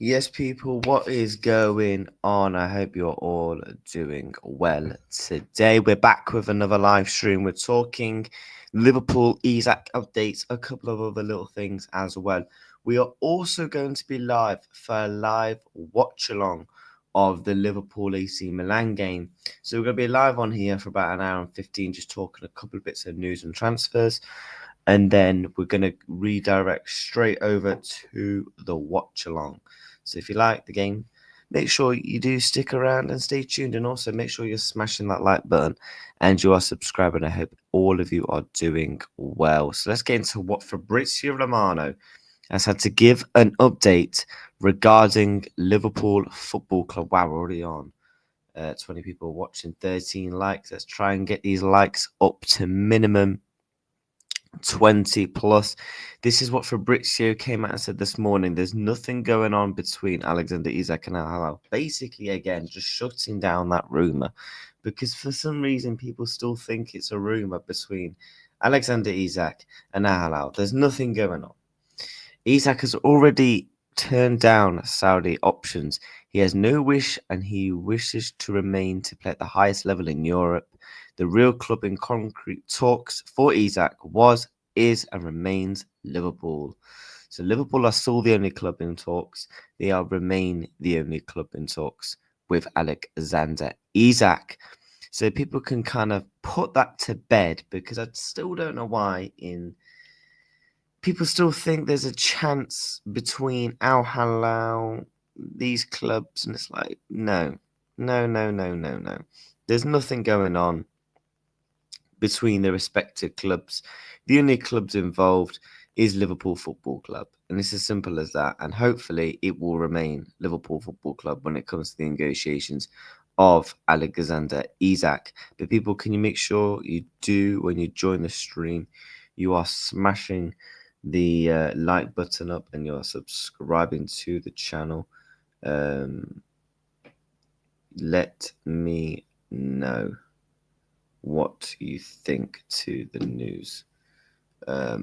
Yes, people, what is going on? I hope you're all doing well today. We're back with another live stream. We're talking Liverpool, Isak updates, a couple of other little things as well. We are also going to be live for a live watch along of the Liverpool AC Milan game. So we're going to be live on here for about an hour and 15, just talking a couple of bits of news and transfers. And then we're going to redirect straight over to the watch along. So if you like the game, make sure you do stick around and stay tuned. And also make sure you're smashing that like button and you are subscribing. I hope all of you are doing well. So let's get into what Fabrizio Romano has had to give an update regarding Liverpool Football Club. Wow, we're already on 20 people watching, 13 likes. Let's try and get these likes up to minimum 20 plus. This is what Fabrizio came out and said this morning. There's nothing going on between Alexander Isak and Al. Basically, again, just shutting down that rumor because for some reason people still think it's a rumor between Alexander Isak and Al. There's nothing going on. Isak has already turned down Saudi options. He has no wish and he wishes to remain to play at the highest level in Europe. The real club in concrete talks for Isak was, is, and remains Liverpool. So Liverpool are still the only club in talks. They are remain the only club in talks with Alexander Isak. So people can kind of put that to bed because I still don't know why people still think there's a chance between Al Hilal, these clubs, and it's like, no. There's nothing going on between the respective clubs. The only clubs involved is Liverpool Football Club, and it's as simple as that. And hopefully, it will remain Liverpool Football Club when it comes to the negotiations of Alexander Isak. But people, can you make sure you do when you join the stream? You are smashing the like button up and you're subscribing to the channel. Let me know what you think to the news. But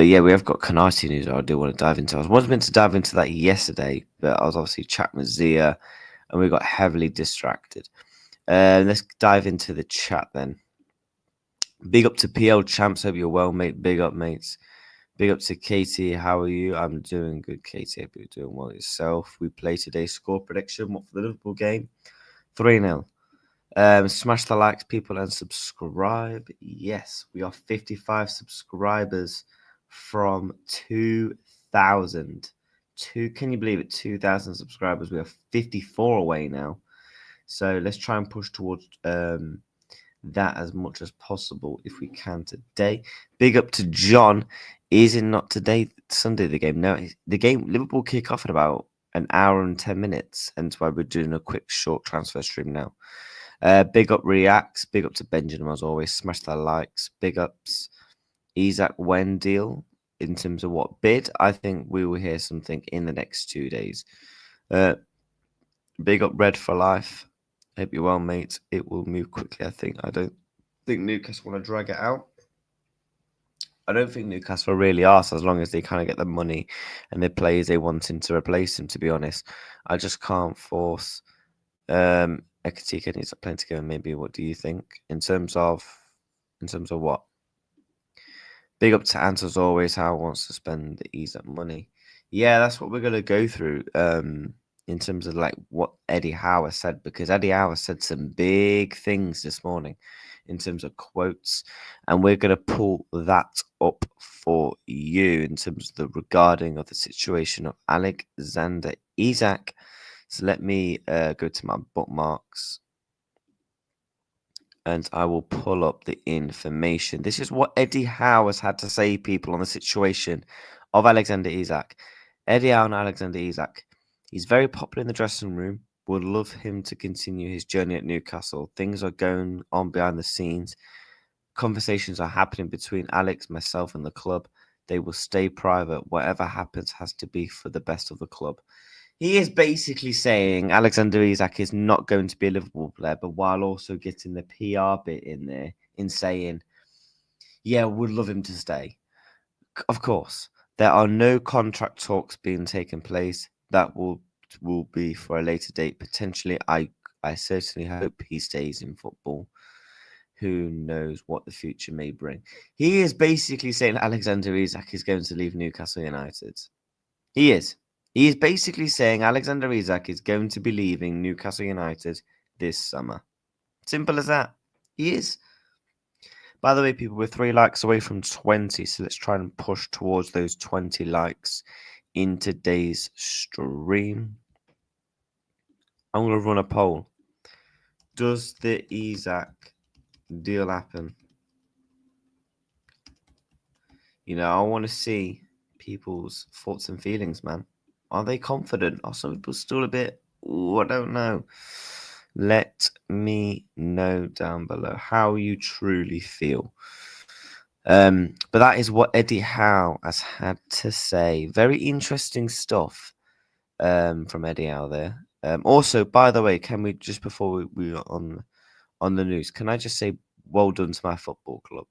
yeah, we have got Canati news I do want to dive into. I was meant to dive into that yesterday, but I was obviously chatting with Zeer and we got heavily distracted. Let's dive into the chat then. Big up to PL Champs. Hope you're well, mate. Big up, mates. Big up to Katie. How are you? I'm doing good, Katie. Hope you're doing well yourself. We play today's score prediction. What for the Liverpool game? 3-0. Smash the likes, people, and subscribe. Yes, we are 55 subscribers from 2,000. Can you believe it? 2,000 subscribers. We are 54 away now. So let's try and push towards that as much as possible if we can today. Big up to John. Is it not today, Sunday, the game? No, the game, Liverpool kick off in about an hour and 10 minutes. And that's why we're doing a quick short transfer stream now. Big up Reacts. Big up to Benjamin as always. Smash the likes. Big ups. Isak Wendell. In terms of what bid, I think we will hear something in the next 2 days. Big up Red for Life. Hope you're well, mate. It will move quickly, I think. I don't think Newcastle want to drag it out. I don't think Newcastle really ask as long as they kind of get the money and the players they wanting to replace him, to be honest. I just can't force Ekatika needs plenty to go. Maybe what do you think? In terms of what? Big up to Ant as always, how wants to spend the ease up money. Yeah, that's what we're gonna go through. In terms of like what Eddie Howe said, because Eddie Howe said some big things this morning in terms of quotes, and we're going to pull that up for you in terms of the regarding of the situation of Alexander Isak. So let me go to my bookmarks and I will pull up the information. This is what Eddie Howe has had to say, people, on the situation of Alexander Isak. Eddie Howe and Alexander Isak. He's very popular in the dressing room. Would love him to continue his journey at Newcastle. Things are going on behind the scenes. Conversations are happening between Alex, myself, and the club. They will stay private. Whatever happens has to be for the best of the club. He is basically saying Alexander Isak is not going to be a Liverpool player, but while also getting the PR bit in there in saying, yeah, would love him to stay. Of course. There are no contract talks being taken place. That will be for a later date. Potentially, I certainly hope he stays in football. Who knows what the future may bring? He is basically saying Alexander Isak is going to leave Newcastle United. He is. He is basically saying Alexander Isak is going to be leaving Newcastle United this summer. Simple as that. He is. By the way, people, we're 3 likes away from 20, so let's try and push towards those 20 likes in today's stream. I'm going to run a poll. Does the Isak deal happen? You know, I want to see people's thoughts and feelings, man. Are they confident? Are some people still a bit, I don't know. Let me know down below how you truly feel. But that is what Eddie Howe has had to say. Very interesting stuff from Eddie Howe there. Also, by the way, can we just before we are on the news, can I just say well done to my football club?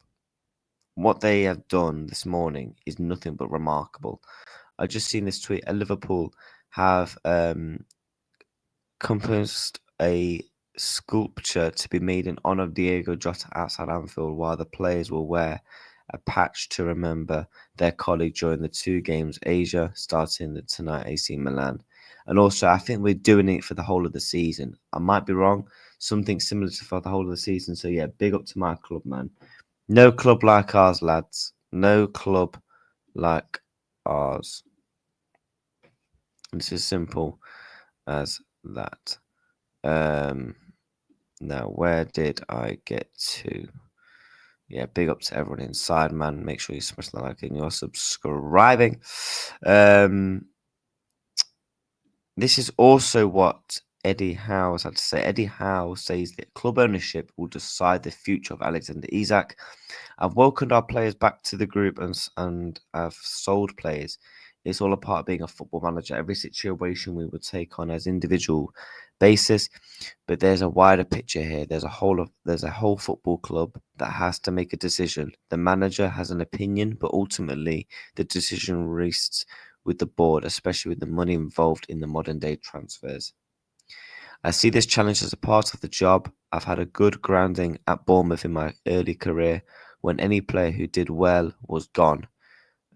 What they have done this morning is nothing but remarkable. I just seen this tweet. Liverpool have composed a sculpture to be made in honor of Diogo Jota outside Anfield, while the players will wear a patch to remember their colleague during the 2 games Asia, starting tonight AC Milan. And also, I think we're doing it for the whole of the season. I might be wrong. Something similar to for the whole of the season. So yeah, big up to my club, man. No club like ours, lads. No club like ours. It's as simple as that. Now, where did I get to? Yeah, big up to everyone inside, man. Make sure you smash the like and you're subscribing. This is also what Eddie Howe has had to say. Eddie Howe says that club ownership will decide the future of Alexander Isak. I've welcomed our players back to the group and I've sold players. It's all a part of being a football manager. Every situation we would take on as individual basis, but there's a wider picture here. There's a whole football club that has to make a decision. The manager has an opinion, but ultimately the decision rests with the board, especially with the money involved in the modern day transfers. I see this challenge as a part of the job. I've had a good grounding at Bournemouth in my early career when any player who did well was gone.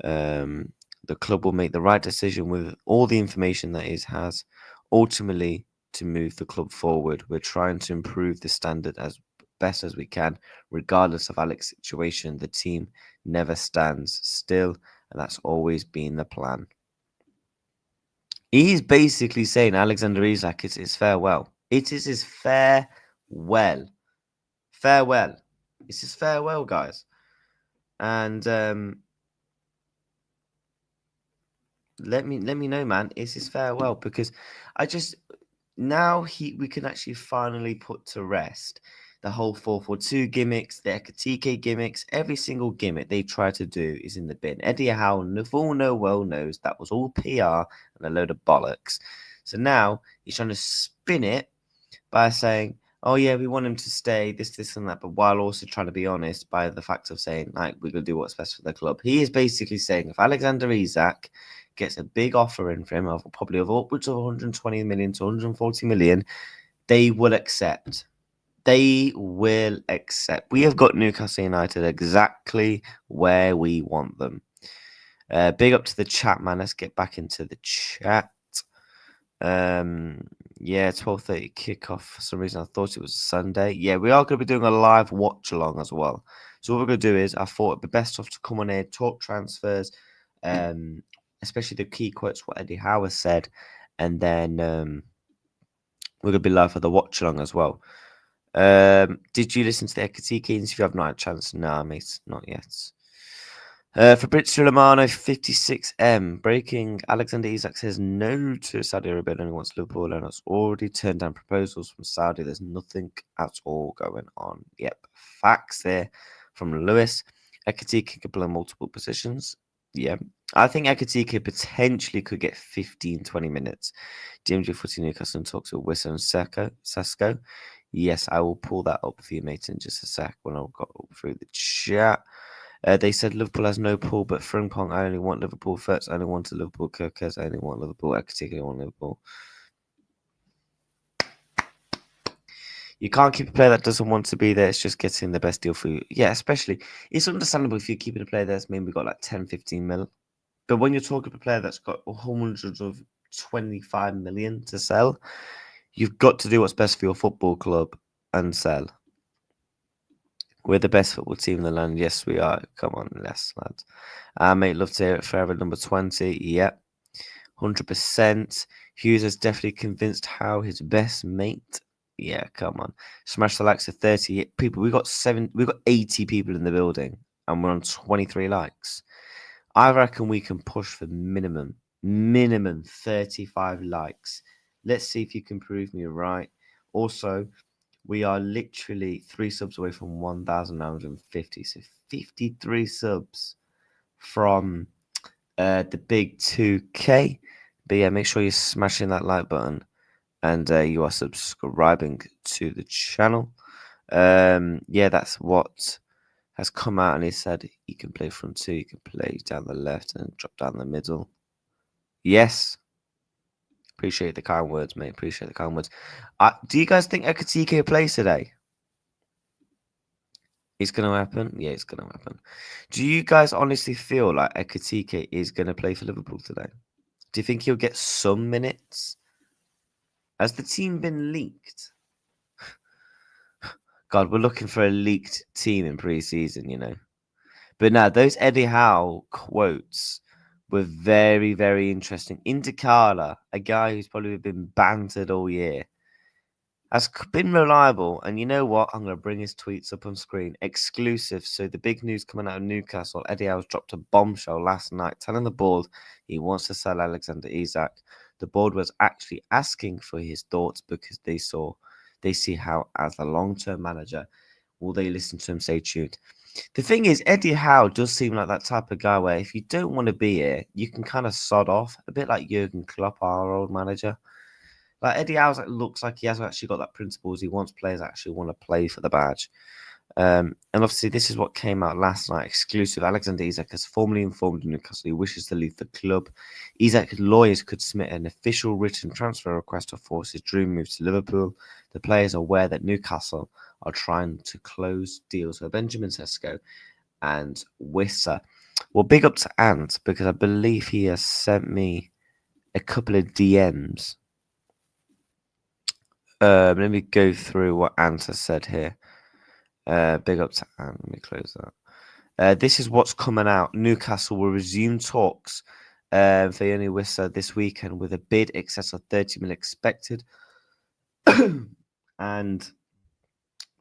The club will make the right decision with all the information that it has, ultimately to move the club forward. We're trying to improve the standard as best as we can, regardless of Alex's situation. The team never stands still, and that's always been the plan. He's basically saying Alexander Isak is his farewell. It is his farewell. Farewell. It's his farewell, guys. And let me know, man. It's his farewell, because I just now we can actually finally put to rest the whole 4-4-2 gimmicks, the Ekatike gimmicks. Every single gimmick they try to do is in the bin. Eddie Howe well knows that was all PR and a load of bollocks. So now he's trying to spin it by saying, oh yeah, we want him to stay, this and that, but while also trying to be honest by the fact of saying, like, we're going to do what's best for the club. He is basically saying if Alexander Isak gets a big offer in for him of probably of upwards of 120 million to 140 million, they will accept. They will accept. We have got Newcastle United exactly where we want them. Big up to the chat, man. Let's get back into the chat. Yeah, 12:30 kickoff. For some reason, I thought it was Sunday. Yeah, we are going to be doing a live watch along as well. So what we're going to do is, I thought it'd be best off to come on here, talk transfers, especially the key quotes what Eddie Howe said, and then we're going to be live for the watch along as well. Did you listen to the Ekatike interview? If you have not had a chance, no, mate, not yet. Fabrizio Romano, 56M. Breaking, Alexander Isak says no to Saudi Arabia and only wants Liverpool and has already turned down proposals from Saudi. There's nothing at all going on. Yep, facts there from Lewis. Ekatike could play multiple positions. Yeah, I think Ekatike potentially could get 15-20 minutes. DMG Footy Newcastle talks with Wissam and Sasko. Yes, I will pull that up for you, mate, in just a sec when I've got up through the chat. They said Liverpool has no pull, but Frimpong, I only want Liverpool first. I only wanted Liverpool. Kirkes, I only want Liverpool. Ekitike, I want Liverpool. You can't keep a player that doesn't want to be there. It's just getting the best deal for you. Yeah, especially. It's understandable if you're keeping a player that's maybe got like 10, 15 mil. But when you're talking about a player that's got hundreds of 25 million to sell, you've got to do what's best for your football club and sell. We're the best football team in the land. Yes, we are. Come on, Les, lads. Mate, love to hear it forever. Number 20. Yep. 100%. Hughes has definitely convinced Howe his best mate. Yeah, come on. Smash the likes of 30 people. We got 80 people in the building and we're on 23 likes. I reckon we can push for minimum 35 likes. Let's see if you can prove me right. Also, we are literally 3 subs away from 1,950. So 53 subs from the big 2K. But yeah, make sure you're smashing that like button and you are subscribing to the channel. Yeah, that's what has come out, and he said you can play front two, you can play down the left and drop down the middle. Yes. Appreciate the kind words, mate. Appreciate the kind words. Do you guys think Ekitike plays today? It's going to happen? Yeah, it's going to happen. Do you guys honestly feel like Ekitike is going to play for Liverpool today? Do you think he'll get some minutes? Has the team been leaked? God, we're looking for a leaked team in pre-season, you know. But now, those Eddie Howe quotes were very, very interesting. Indicala, a guy who's probably been bantered all year, has been reliable. And you know what? I'm going to bring his tweets up on screen. Exclusive. So the big news coming out of Newcastle, Eddie Howe's dropped a bombshell last night telling the board he wants to sell Alexander Isak. The board was actually asking for his thoughts because they see Howe as a long-term manager. Will they listen to him? Stay tuned. The thing is, Eddie Howe does seem like that type of guy where if you don't want to be here, you can kind of sod off. A bit like Jurgen Klopp, our old manager. Like Eddie Howe looks like he hasn't actually got that principles. He wants players that actually want to play for the badge. And obviously, this is what came out last night. Exclusive. Alexander Isak has formally informed Newcastle he wishes to leave the club. Isak's lawyers could submit an official written transfer request to force his dream move to Liverpool. The player is aware that Newcastle are trying to close deals with Benjamin Sesko and Wissa. Well, big up to Ant because I believe he has sent me a couple of DMs. Let me go through what Ant has said here. Big up to Ant. Let me close that. This is what's coming out. Newcastle will resume talks for Yoni Wissa this weekend with a bid excess of 30 million expected. And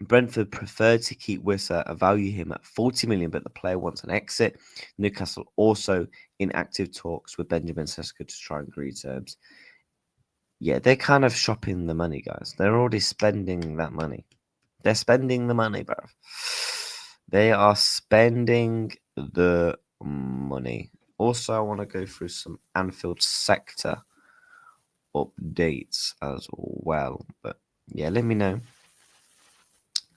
Brentford preferred to keep Wissa and value him at 40 million, but the player wants an exit. Newcastle also in active talks with Benjamin Sesko to try and agree terms. Yeah, they're kind of shopping the money, guys. They're already spending that money. They're spending the money, bro. They are spending the money. Also, I want to go through some Anfield sector updates as well. But yeah, let me know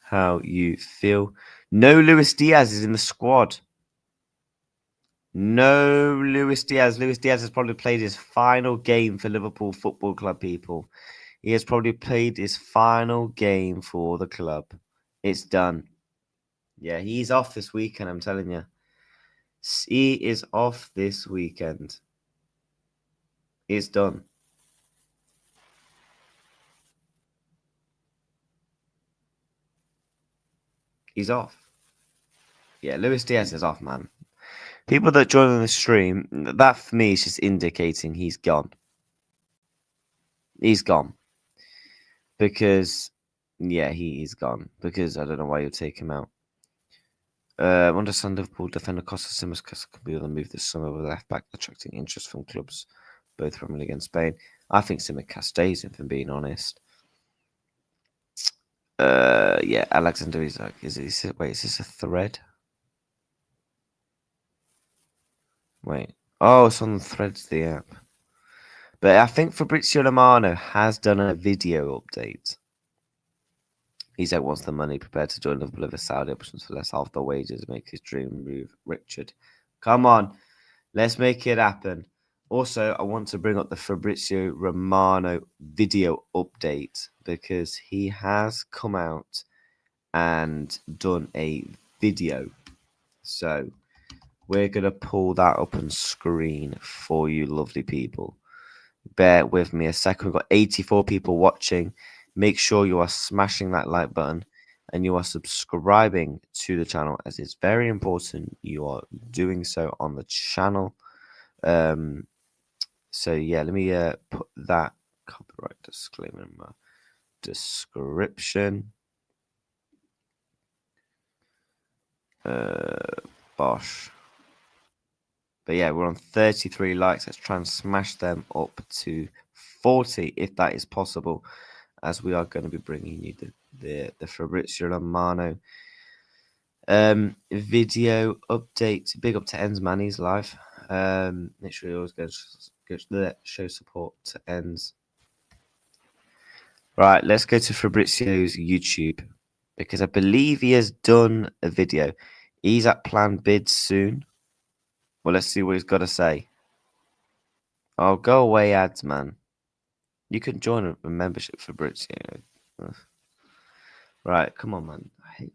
how you feel. No Luis Diaz is in the squad. No Luis Diaz. Luis Diaz has probably played his final game for Liverpool Football Club, people. He has probably played his final game for the club. It's done. Yeah, he's off this weekend, I'm telling you. He is off this weekend. It's done. He's off. Yeah, Luis Diaz is off, man. People that join on the stream, that for me is just indicating he's gone. He's gone. Because, yeah, he is gone. Because I don't know why you take him out. Understand Liverpool defender Costa Simicas could be able to move this summer with left back, attracting interest from clubs both from League and Spain. I think Simicas stays, if I'm being honest. Yeah, Alexander Isak. Wait, is this a thread? Wait. Oh, it's on the Threads, the app. But I think Fabrizio Romano has done a video update. Isak wants the money, prepared to join Liverpool over Saudi options for less half the wages, make his dream move. Richard, come on, let's make it happen. Also, I want to bring up the Fabrizio Romano video update because he has come out and done a video. So we're going to pull that up on screen for you lovely people. Bear with me a second. We've got 84 people watching. Make sure you are smashing that like button and you are subscribing to the channel, as it's very important you are doing so on the channel. So yeah, let me put that copyright disclaimer in my description. Bosh. But yeah, we're on 33 likes. Let's try and smash them up to 40 if that is possible, as we are going to be bringing you the Fabrizio Romano video update. Big up to Ends, man. He's live. Make sure you always go to show support to Ends. Right, let's go to Fabrizio's YouTube, because I believe he has done a video. He's at planned bids soon. Well, let's see what he's got to say. Oh, go away, ads, man. You can join a membership, Fabrizio. Right, come on, man.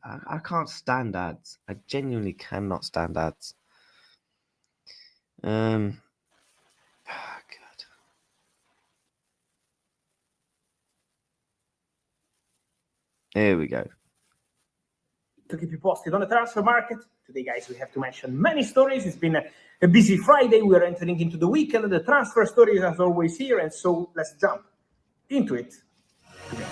I can't stand ads. I genuinely cannot stand ads. God. Here we go. To keep you posted on the transfer market. Today, guys, we have to mention many stories. It's been a busy Friday. We are entering into the weekend. The transfer stories as always here, and so let's jump into it today.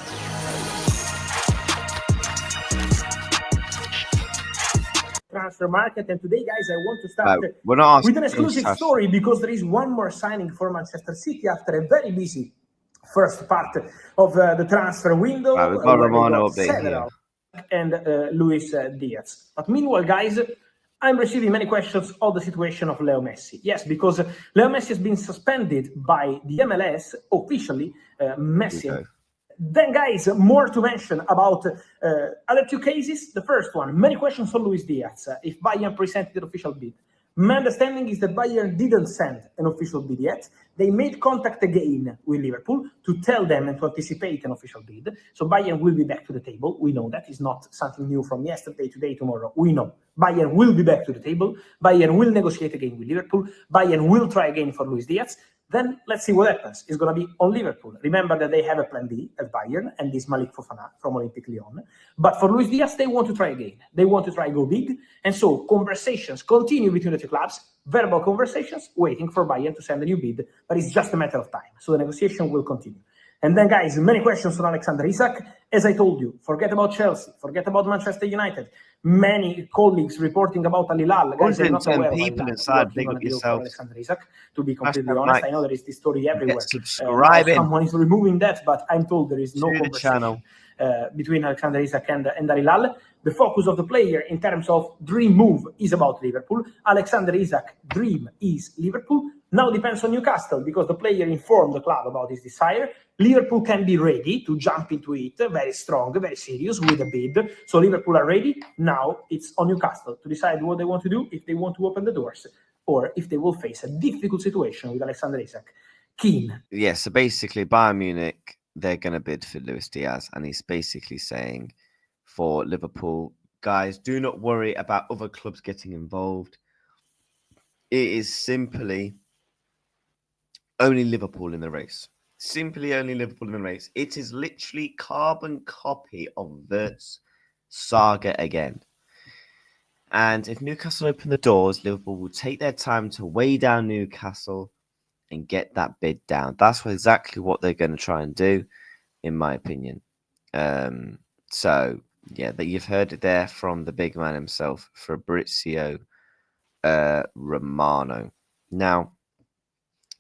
Transfer market, and today, guys, I want to start with an exclusive story, because there is one more signing for Manchester City after a very busy first part of the transfer window. Right, we've got Romano update here. And Luis Diaz. But meanwhile, guys, I'm receiving many questions on the situation of Leo Messi. Yes, because Leo Messi has been suspended by the MLS officially. Messi. Okay. Then, guys, more to mention about other two cases. The first one, many questions on Luis Diaz. If Bayern presented an official bid. My understanding is that Bayern didn't send an official bid yet. They made contact again with Liverpool to tell them and to anticipate an official bid. So Bayern will be back to the table. We know that is not something new from yesterday, today, tomorrow. We know Bayern will be back to the table. Bayern will negotiate again with Liverpool. Bayern will try again for Luis Diaz. Then let's see what happens. It's going to be on Liverpool. Remember that they have a plan B at Bayern, and this Malik Fofana from Olympique Lyon. But for Luis Diaz, they want to try again. They want to try go big. And so conversations continue between the two clubs, verbal conversations, waiting for Bayern to send a new bid. But it's just a matter of time. So the negotiation will continue. And then, guys, many questions on Alexander Isak. As I told you, forget about Chelsea, forget about Manchester United. Many colleagues reporting about Al Hilal. Guys, I'm not aware of people inside. Big up yourself. Alexander Isak, to be completely honest. I know there is this story everywhere. Someone is removing that, but I'm told there is no conversation between Alexander Isak and Al Hilal. The focus of the player in terms of dream move is about Liverpool. Alexander Isak dream is Liverpool. Now depends on Newcastle, because the player informed the club about his desire. Liverpool can be ready to jump into it, very strong, very serious with a bid. So Liverpool are ready. Now it's on Newcastle to decide what they want to do, if they want to open the doors, or if they will face a difficult situation with Alexander Isak. Keen. Yeah, so basically Bayern Munich, they're going to bid for Luis Diaz, and he's basically saying for Liverpool, guys, do not worry about other clubs getting involved. It is simply only Liverpool in the race. Simply only Liverpool in the race. It is literally carbon copy of Wirtz saga again. And if Newcastle open the doors, Liverpool will take their time to weigh down Newcastle and get that bid down. That's exactly what they're going to try and do, in my opinion. So, yeah, that you've heard it there from the big man himself, Fabrizio Romano. Now,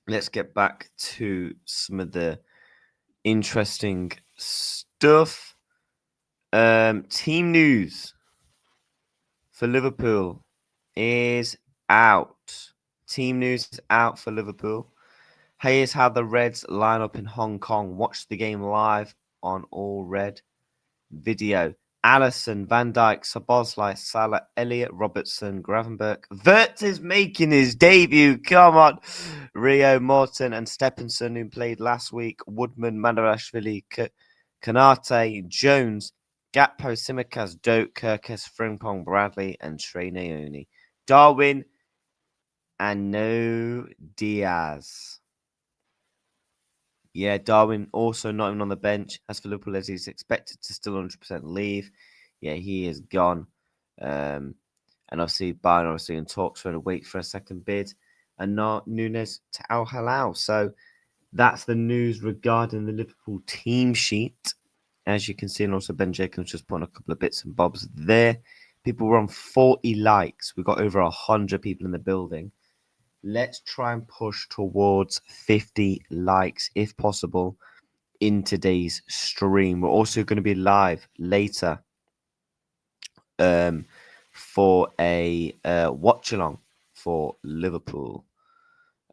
let's get back to some of the interesting stuff. Team news for Liverpool is out. Team news is out for Liverpool. Here's how the Reds line up in Hong Kong. Watch the game live on All Red. video. Allison, Van Dijk, Szoboszlai, Salah, Elliott, Robertson, Gravenberch. Wirtz is making his debut. Come on. Rio, Morton, and Stephenson, who played last week. Woodman, Madarashvili, Kanate, Jones, Gakpo, Simicas, Doak, Kirkes, Frimpong, Bradley, and Trey Naoni. Darwin, and no Diaz. Yeah, Darwin also not even on the bench. As for Liverpool, as he's expected to still 100% leave. Yeah, he is gone. And obviously, Bayern obviously in talks for to wait for a second bid. And not Nunes to Al Hilal. So that's the news regarding the Liverpool team sheet. As you can see, and also Ben Jacobs just put on a couple of bits and bobs there. People were on 40 likes. We've got over 100 people in the building. Let's try and push towards 50 likes, if possible, in today's stream. We're also going to be live later for a watch-along for Liverpool.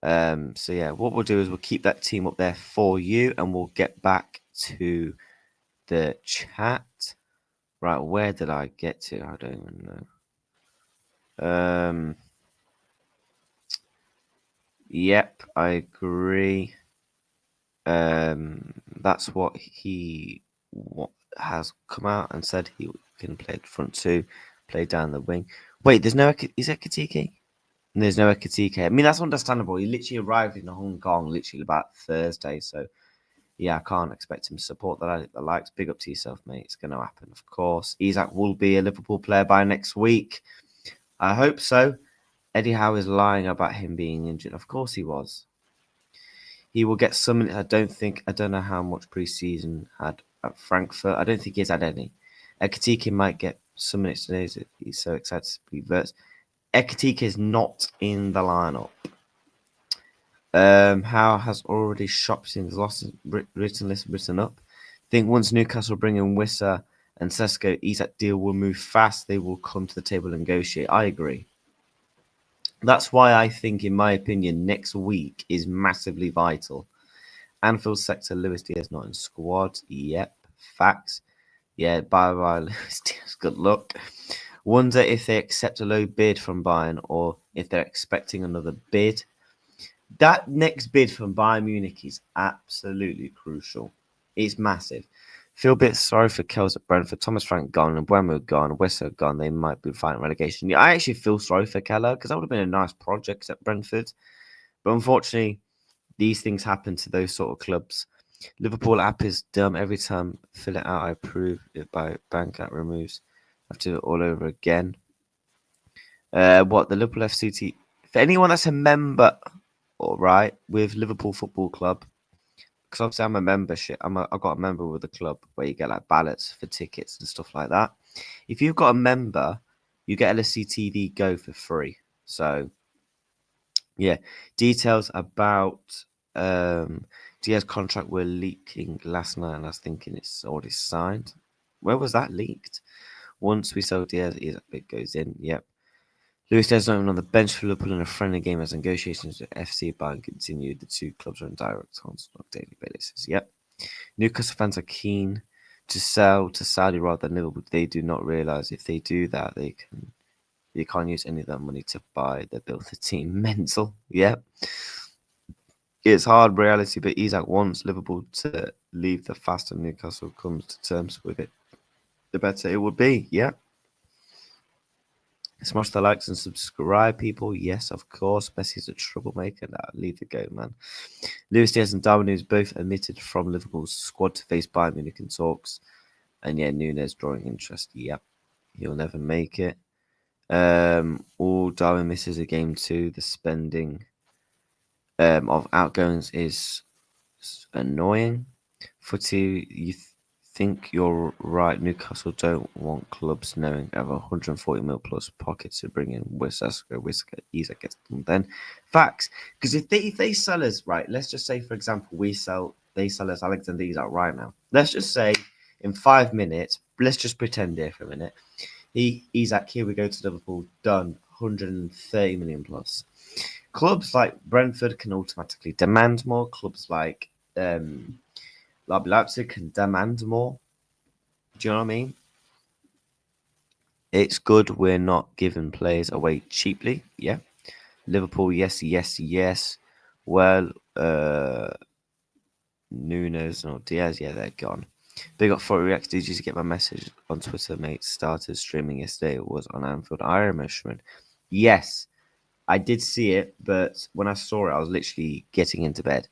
So, yeah, what we'll do is we'll keep that team up there for you, and we'll get back to the chat. Right, where did I get to? I don't even know. Yep, I agree. That's what he has come out and said he can play the front two, play down the wing. Wait, is there Ekitike? There's no Ekitike. I mean, that's understandable. He literally arrived in Hong Kong literally about Thursday, so yeah, I can't expect him to support the likes. Big up to yourself, mate. It's going to happen, of course. Isak will be a Liverpool player by next week. I hope so. Eddie Howe is lying about him being injured. Of course he was. He will get some. I don't know how much preseason had at Frankfurt. I don't think he's had any. Ekitike might get some minutes today. He's so excited to be Wirtz. Ekitike is not in the lineup. Howe has already shopped in his lost written up. I think once Newcastle bring in Wissa and Sesko, Isak deal will move fast. They will come to the table and negotiate. I agree. That's why I think, in my opinion, next week is massively vital. Anfield sector, Luis Diaz not in squad. Yep, facts. Yeah, bye Luis Diaz. Good luck. Wonder if they accept a low bid from Bayern or if they're expecting another bid. That next bid from Bayern Munich is absolutely crucial. It's massive. Feel a bit sorry for Kells at Brentford. Thomas Frank gone and Buemo gone, Wissa gone. They might be fighting relegation. Yeah, I actually feel sorry for Keller because that would have been a nice project at Brentford. But unfortunately, these things happen to those sort of clubs. Liverpool app is dumb every time. Fill it out. I approve it by bank app removes. I have to do it all over again. What the Liverpool FCT? For anyone that's a member, all right, with Liverpool Football Club. Because obviously I'm a membership. I've got a member with the club where you get like ballots for tickets and stuff like that. If you've got a member, you get LSC TV Go for free. So, yeah, details about Diaz contract were leaking last night, and I was thinking it's already signed. Where was that leaked? Once we sell Diaz, it goes in. Yep. Luis Diaz not even on the bench for Liverpool in a friendly game as negotiations with FC Bayern continued. The two clubs are in direct contact on a daily basis. Yep. Newcastle fans are keen to sell to Saudi rather than Liverpool. They do not realise if they do that, they can't use any of that money to buy the build the team. Mental. Yep. It's hard reality, but Isak wants Liverpool to leave. The faster Newcastle comes to terms with it, the better it would be. Yep. Smash the likes and subscribe, people. Yes, of course. Messi's a troublemaker. Nah, leave the go, man. Luis Diaz and Darwin is both omitted from Liverpool's squad to face Bayern Munich in talks. And yeah, Nunes drawing interest. Yep. He'll never make it. Darwin misses a game too. The spending of outgoings is annoying. Footy, you think you're right. Newcastle don't want clubs knowing have 140 mil plus pockets to bring in Whisker, Isak gets them then. Facts. Because if they sell us, right, let's just say, for example, they sell us Alexander Isak right now. Let's just say in 5 minutes, let's just pretend here for a minute. Isak, here we go to Liverpool, done, 130 million plus. Clubs like Brentford can automatically demand more. Clubs like Leipzig can demand more. Do you know what I mean? It's good we're not giving players away cheaply. Yeah. Liverpool, yes, yes, yes. Well, Nunes or Diaz, yeah, they're gone. Big up footyreactstv. Did you get my message on Twitter, mate? Started streaming yesterday. It was on Anfield Irishman. Yes, I did see it, but when I saw it, I was literally getting into bed.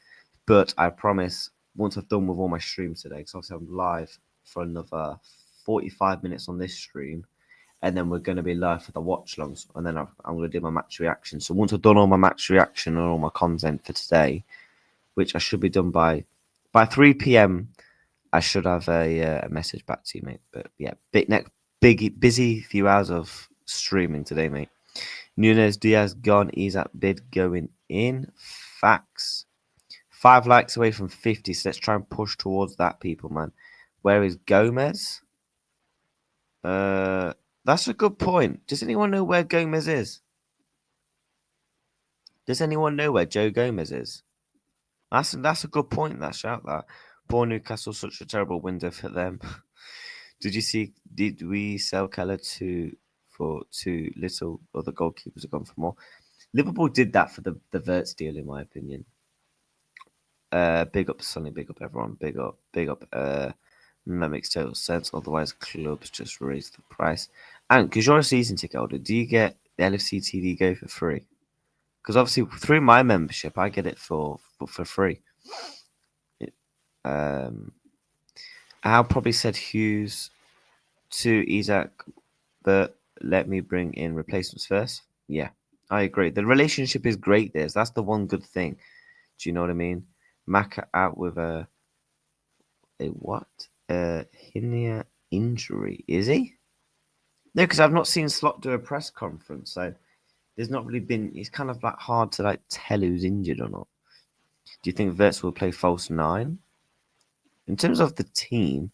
But I promise, once I've done with all my streams today, because obviously I'm live for another 45 minutes on this stream, and then we're going to be live for the watchalongs, and then I'm going to do my match reaction. So once I've done all my match reaction and all my content for today, which I should be done by 3 p.m., I should have a message back to you, mate. But yeah, busy few hours of streaming today, mate. Nunes Diaz gone. Isak bid going in. Facts. 5 likes away from 50, so let's try and push towards that, people, man. Where is Gomez? That's a good point. Does anyone know where Gomez is? Does anyone know where Joe Gomez is? That's a good point. That shout that. Poor Newcastle, such a terrible window for them. Did we sell Keller for too little? Other goalkeepers have gone for more. Liverpool did that for the Wirtz deal, in my opinion. Big up Sonny, big up everyone, big up. That makes total sense. Otherwise, clubs just raise the price. And because you're a season ticket holder, do you get the LFC TV Go for free? Because obviously, through my membership, I get it for free. Al probably said Hughes to Isak, but let me bring in replacements first. Yeah, I agree. The relationship is great. That's the one good thing. Do you know what I mean? Maka out with a what? A hernia injury, is he? No, because I've not seen Slot do a press conference, so there's not really been. It's kind of like hard to like tell who's injured or not. Do you think Wirtz will play false 9? In terms of the team,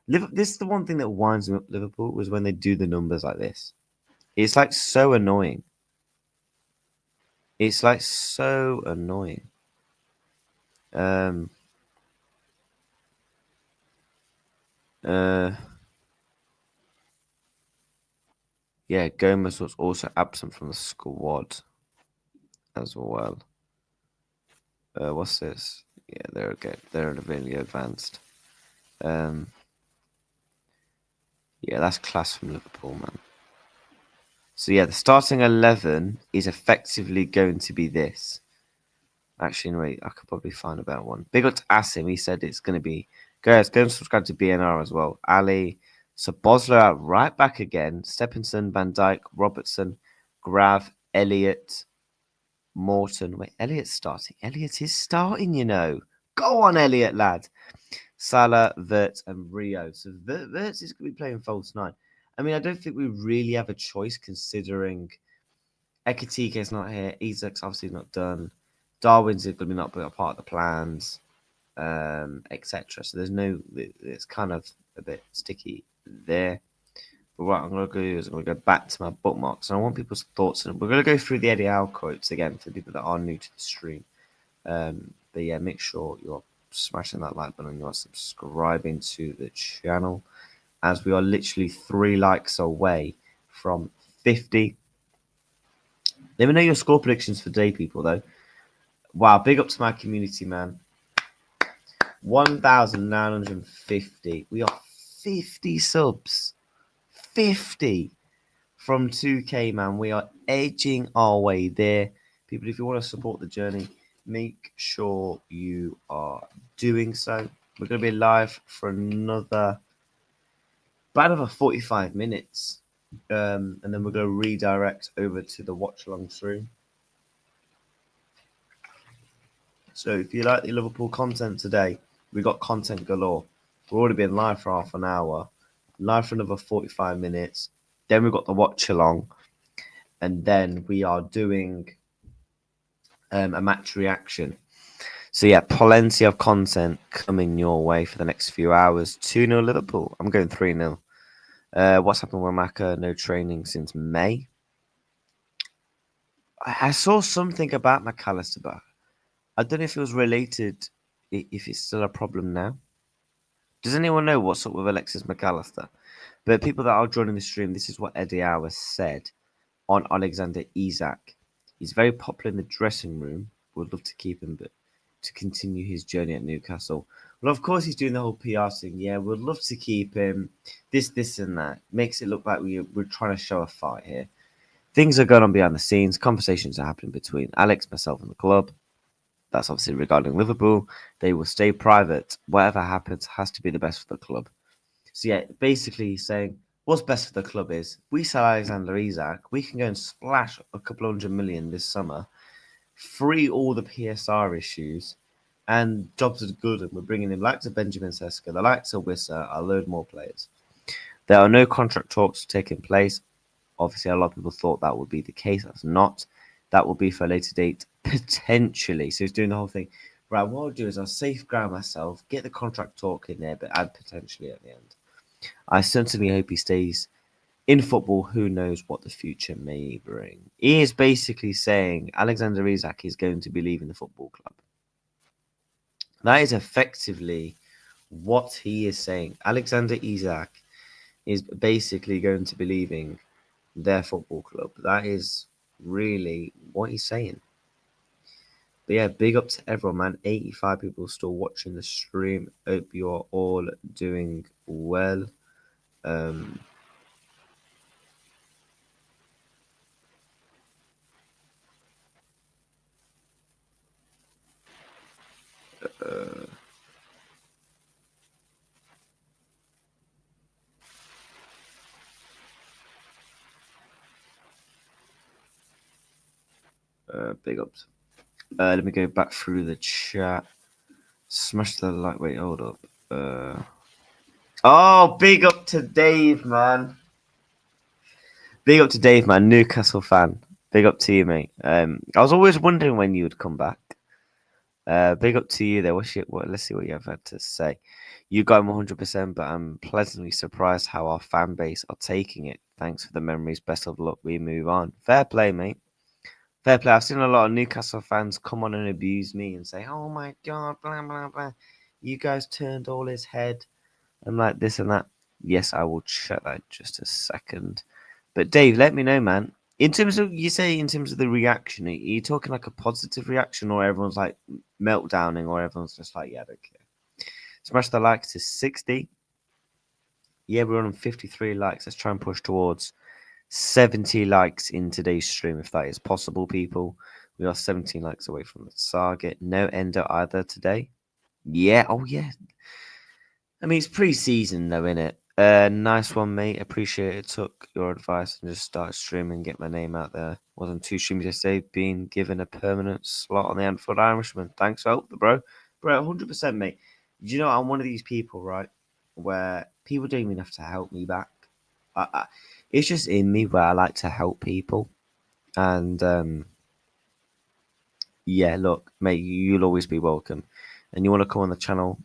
this is the one thing that winds me up. Liverpool was when they do the numbers like this. It's like so annoying. It's like so annoying. Yeah, Gomez was also absent from the squad as well. What's this? Yeah, they're okay. They're really advanced. Yeah, that's class from Liverpool, man. So yeah, the starting 11 is effectively going to be this. Actually, wait, I could probably find a better one. Big up to Asim. He said it's going to be. Guys, go and subscribe to BNR as well. Ali, Bosler out right back again. Stephenson, Van Dijk, Robertson, Grav, Elliott, Morton. Wait, Elliott's starting. Elliott is starting, you know. Go on, Elliott, lad. Salah, Wirtz, and Rio. So Wirtz is going to be playing false 9. I mean, I don't think we really have a choice considering Ekatike's not here. Isak's obviously not done. Darwin's going to be not a part of the plans, etc. So there's no, it's kind of a bit sticky there. But what I'm going to do is I'm going to go back to my bookmarks. And I want people's thoughts. And we're going to go through the Eddie Howe quotes again for people that are new to the stream. But yeah, make sure you're smashing that like button and you're subscribing to the channel, as we are literally 3 likes away from 50. Let me know your score predictions for day, people, though. Wow, big up to my community, man. 1,950. We are 50 subs. 50 from 2K, man. We are edging our way there. People, if you want to support the journey, make sure you are doing so. We're going to be live for about another 45 minutes. And then we're going to redirect over to the watch-along stream. So if you like the Liverpool content today, we got content galore. We've already been live for half an hour, live for another 45 minutes. Then we've got the watch-along. And then we are doing a match reaction. So yeah, plenty of content coming your way for the next few hours. 2-0 Liverpool. I'm going 3-0. What's happened with Maka? No training since May. I saw something about McAllister, but I don't know if it was related, if it's still a problem now. Does anyone know what's up with Alexis McAllister? But people that are joining the stream, this is what Eddie Howe said on Alexander Isak. He's very popular in the dressing room. Would love to keep him, but to continue his journey at Newcastle. Well, of course, he's doing the whole PR thing. Yeah, we'd love to keep him. This, and that. Makes it look like we're trying to show a fight here. Things are going on behind the scenes. Conversations are happening between Alex, myself, and the club. That's obviously regarding Liverpool. They will stay private. Whatever happens has to be the best for the club. So yeah, basically he's saying what's best for the club is we sell Alexander Isak, we can go and splash a couple $100 million this summer, free all the PSR issues, and jobs are good. And we're bringing in likes of Benjamin Seska, the likes of Wissa, a load more players. There are no contract talks taking place. Obviously, a lot of people thought that would be the case. That's not. That will be for a later date, potentially. So he's doing the whole thing. Right, what I'll do is I'll safeguard myself, get the contract talk in there, but add potentially at the end. I certainly hope he stays in football. Who knows what the future may bring? He is basically saying Alexander Isak is going to be leaving the football club. That is effectively what he is saying. Alexander Isak is basically going to be leaving their football club. That is really what he's saying. But yeah, big up to everyone, man. 85 people still watching the stream. Hope you're all doing well. Big ups. Let me go back through the chat. Smash the like. Wait, hold up. Oh, big up to Dave, man. Big up to Dave, man. Newcastle fan. Big up to you, mate. I was always wondering when you would come back. Big up to you there. Let's see what you have had to say. You got him 100%, but I'm pleasantly surprised how our fan base are taking it. Thanks for the memories. Best of luck. We move on. Fair play, mate. Fair play. I've seen a lot of Newcastle fans come on and abuse me and say, "Oh my god, blah blah blah. You guys turned all his head." I'm like this and that. Yes, I will check that just a second. But Dave, let me know, man. In terms of in terms of the reaction, are you talking like a positive reaction, or everyone's like meltdowning, or everyone's just like, yeah, I don't care. Smash the likes to 60. Yeah, we're on 53 likes. Let's try and push towards 70 likes in today's stream, if that is possible, people. We are 17 likes away from the target. No ender either today. Yeah, oh yeah. I mean, it's pre-season though, innit? Nice one, mate. Appreciate it. Took your advice and just started streaming, get my name out there. Wasn't too streams yesterday. Being given a permanent slot on the Anfield Irishman. Thanks for help, bro. Bro, 100%, mate. You know, I'm one of these people, right, where people don't even have to help me back. It's just in me where I like to help people. And yeah, look, mate, you'll always be welcome. And you want to come on the channel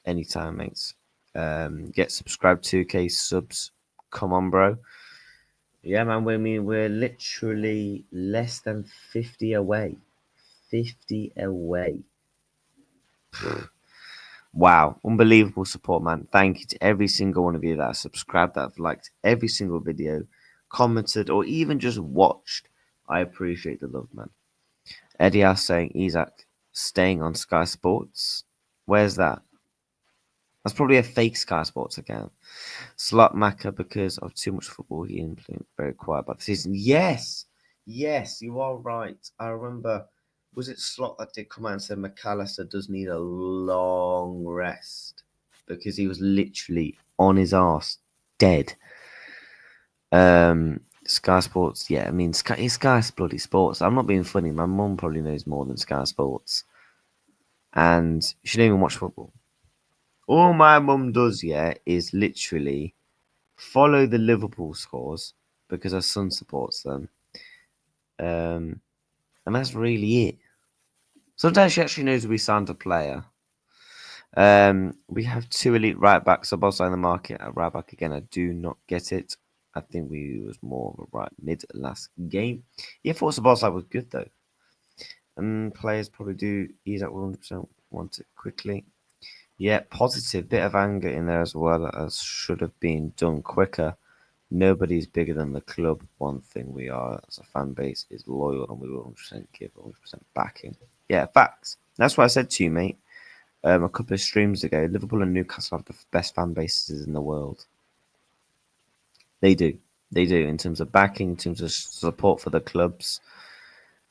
anytime, mates. Get subscribed, 2K subs. Come on, bro. Yeah, man. We're literally less than 50 away. 50 away. Wow, unbelievable support, man. Thank you to every single one of you that have subscribed, that have liked every single video, commented, or even just watched. I appreciate the love, man. Eddie Howe saying Isak staying on Sky Sports. Where's that? That's probably a fake Sky Sports account. Slot Macker because of too much football. He influenced very quiet about the season. Yes, you are right. I remember, was it Slot that did come out and said McAllister does need a long rest because he was literally on his ass, dead. Sky Sports, yeah, I mean, it's Sky bloody Sports. I'm not being funny. My mum probably knows more than Sky Sports, and she don't even watch football. All my mum does, yeah, is literally follow the Liverpool scores because her son supports them. And that's really it. Sometimes she actually knows we signed a player. We have 2 elite right backs. Sabozai in the market at right back again. I do not get it. I think we was more of a right mid last game. Yeah, I thought Sabozai was good though. And players probably do. He's at 100% want it quickly. Yeah, positive bit of anger in there as well, as should have been done quicker. Nobody's bigger than the club. One thing we are as a fan base is loyal, and we will 100% give 100% backing. Yeah, facts. That's what I said to you, mate. A couple of streams ago, Liverpool and Newcastle have the best fan bases in the world. They do. They do, in terms of backing, in terms of support for the clubs,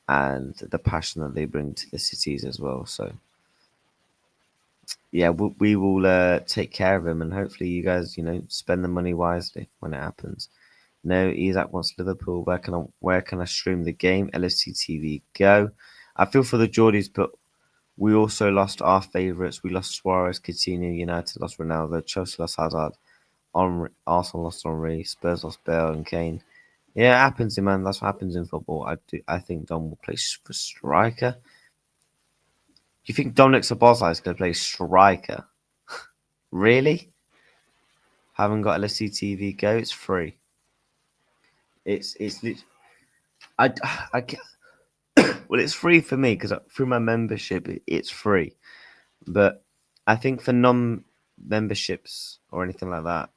and the passion that they bring to the cities as well. So, yeah, we will take care of him, and hopefully you guys, spend the money wisely when it happens. No, Isak wants Liverpool. Where can I stream the game? LFC TV, go. I feel for the Geordies, but we also lost our favourites. We lost Suarez, Coutinho, United lost Ronaldo, Chelsea lost Hazard, Arsenal lost Henry, Spurs lost Bale and Kane. Yeah, it happens, man. That's what happens in football. I think Dom will play for striker. Do you think Dominic Szoboszlai is going to play striker? Really? Haven't got LFC TV, go. It's free. It's I well, it's free for me because through my membership, it's free. But I think for non-memberships or anything like that,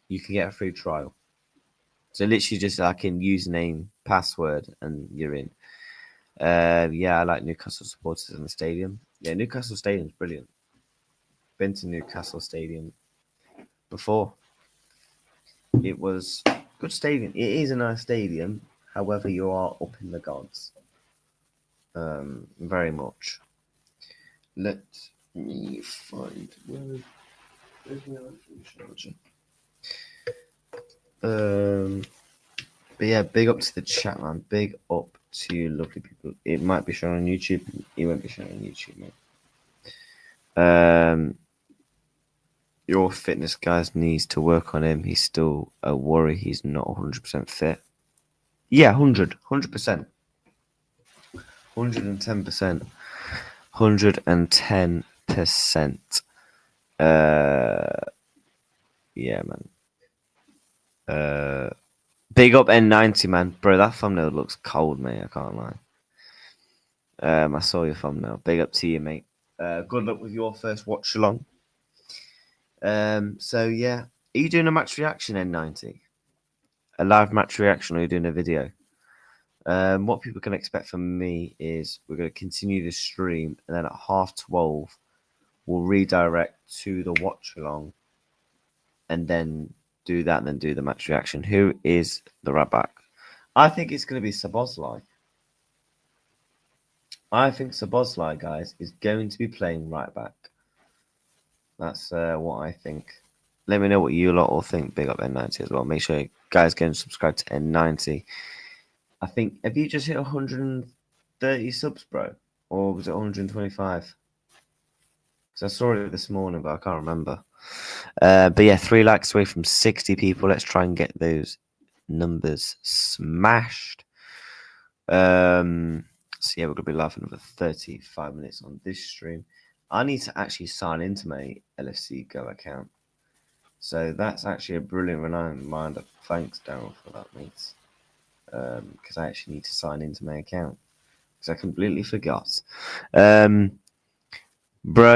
you can get a free trial. So literally just like in username, password, and you're in. Yeah, I like Newcastle supporters in the stadium. Yeah, Newcastle Stadium's brilliant. Been to Newcastle Stadium before. It was good stadium. It is a nice stadium. However, you are up in the gods. Very much. Let me find where's my iPhone charger. But yeah, big up to the chat, man. Big up to you, lovely people. It might be shown on YouTube. It won't be shown on YouTube, mate. Your fitness guys needs to work on him. He's still a worry. He's not 100% fit. Yeah, 100%. 110%. 110%. Yeah, man. Big up N90, man. Bro, that thumbnail looks cold, mate. I can't lie. I saw your thumbnail. Big up to you, mate. Good luck with your first watch along. So yeah, are you doing a match reaction, N90? A live match reaction, or are you doing a video? What people can expect from me is we're going to continue the stream, and then at 12:30, we'll redirect to the watch along, and then do that, and then do the match reaction. Who is the right back? I think it's going to be Szoboszlai. I think Szoboszlai, guys, is going to be playing right back. That's what I think. Let me know what you lot all think. Big up N90 as well. Make sure you guys go and subscribe to N90. I think, have you just hit 130 subs, bro? Or was it 125? Because I saw it this morning, but I can't remember. But yeah, 3 likes away from 60 people. Let's try and get those numbers smashed. So yeah, we're going to be live for another 35 minutes on this stream. I need to actually sign into my LFC Go account. So that's actually a brilliant reminder. Thanks, Daryl, for that, mate. Because I actually need to sign into my account. Because I completely forgot. Bro,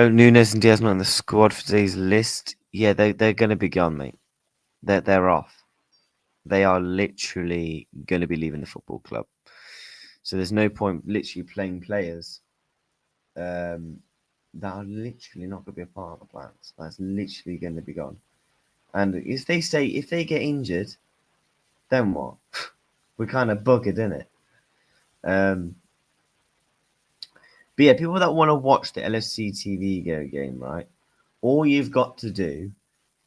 Nunes and Diaz not in the squad for today's list. Yeah, they're going to be gone, mate. They're off. They are literally going to be leaving the football club. So there's no point literally playing players that are literally not going to be a part of the plans. That's literally going to be gone. And if they get injured, then what? We're kind of buggered, innit? But yeah, people that want to watch the LFC TV game, right? All you've got to do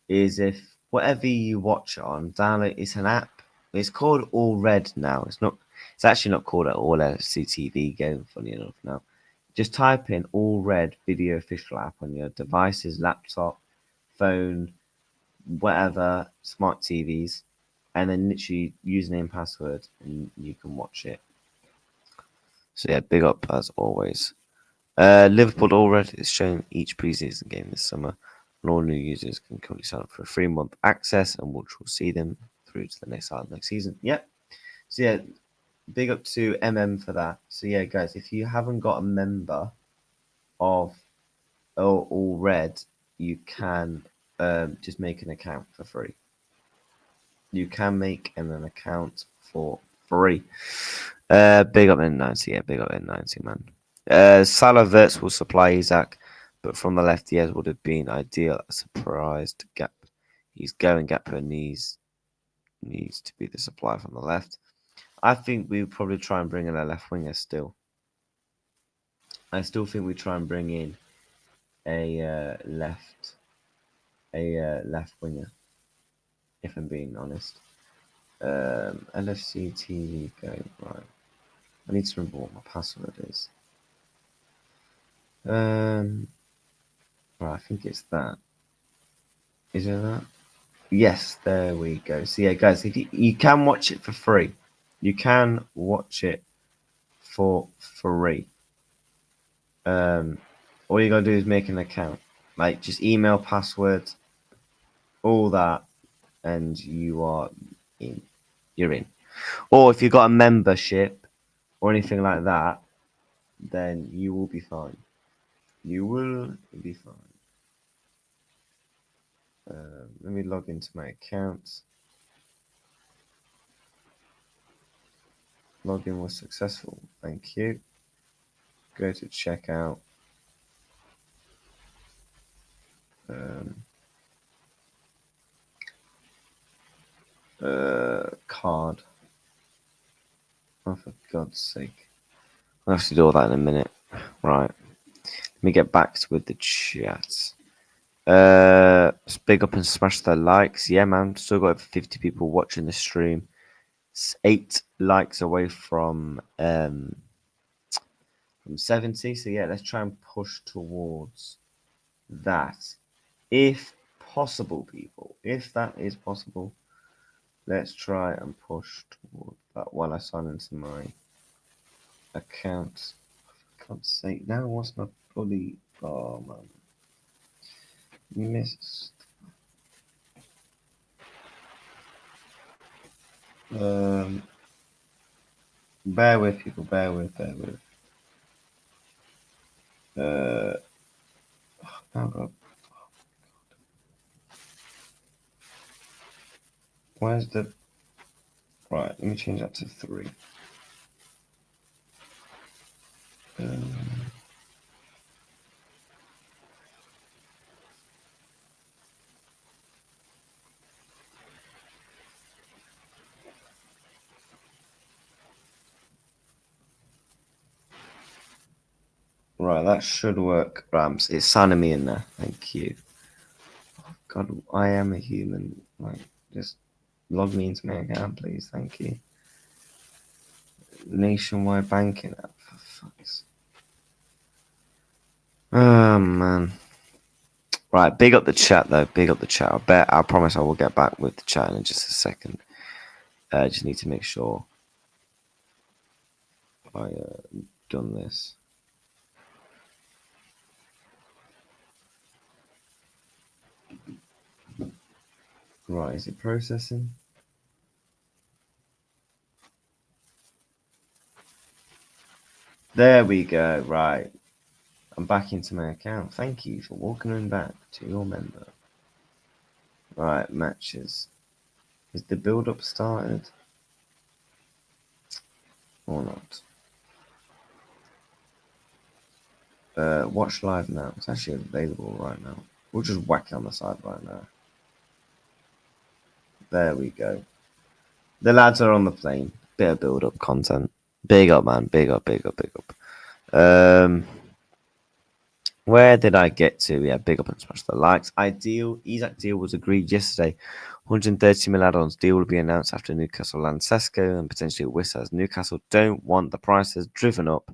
is, if whatever you watch it on, download. It's an app. It's called All Red now. It's actually not called an All LFC TV game. Funny enough, now. Just type in All Red Video Official app on your devices, laptop, phone, whatever, smart TVs, and then literally username, password, and you can watch it. So yeah, big up as always. Liverpool already is showing each preseason game this summer, and all new users can currently sign up for a 3-month access, and which will see them through to the next season. Yep. So yeah, big up to MM for that. So yeah, guys, if you haven't got a member of all red, you can just make an account for free. You can make an account for free. Big up N90, yeah, big up N90, man. Salah Verts will supply Isak, but from the left, yes, would have been ideal. A surprised gap. He's going gap and needs to be the supply from the left. I think we would probably try and bring in a left winger still. I still think we try and bring in a left winger, if I'm being honest. LFC TV going right. I need to remember what my password is. Right, I think it's that. Is it that? Yes, there we go. So yeah, guys, if you can watch it for free. You can watch it for free. All you gotta do is make an account. Like, just email, password, all that, and you are in. You're in. Or if you've got a membership or anything like that, then you will be fine. You will be fine. Let me log into my account. Login was successful. Thank you. Go to checkout. Card. Oh, for God's sake. I'll have to do all that in a minute. Right. Let me get back with the chat. Big up and smash the likes. Yeah, man. Still got over 50 people watching the stream. It's 8 likes away from 70. So yeah, let's try and push towards that. If possible, people. If that is possible, let's try and push towards that while I sign into my account. For God's sake, now what's my bloody... Oh, man. Missed. Bear with, people. Bear with. Oh, God. Where's the... Right, let me change that to 3. Right, that should work, Rams. It's signing me in there. Thank you. Oh, God, I am a human. Like, just log me into my account, please. Thank you. Nationwide banking app, for fuck's sake. Oh, man. Right, big up the chat, though. Big up the chat. I promise I will get back with the chat in just a second. I just need to make sure I done this. Right, is it processing? There we go. Right. I'm back into my account. Thank you for welcoming back to your member. Right, matches. Is the build-up started? Or not? Watch live now. It's actually available right now. We'll just whack it on the side right now. There we go. The lads are on the plane. Bit of build-up content. Big up, man. Big up. Where did I get to? Yeah, big up and smash the likes. Isak deal was agreed yesterday. 130 million add-ons deal will be announced after Newcastle land Sesko and potentially Wissas. Newcastle don't want the prices driven up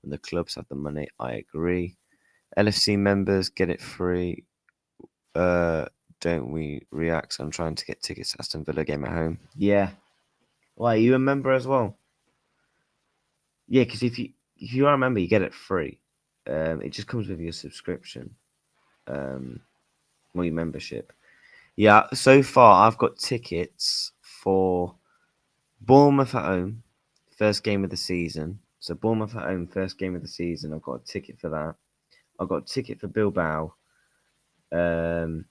when the clubs have the money. I agree. LFC members get it free. Don't we react? I'm trying to get tickets to Aston Villa game at home. Yeah. Why, are you a member as well? Yeah, because if you are a member, you get it free. It just comes with your subscription. Your membership. Yeah, so far I've got tickets for Bournemouth at home, first game of the season. So Bournemouth at home, first game of the season. I've got a ticket for that. I've got a ticket for Bilbao. And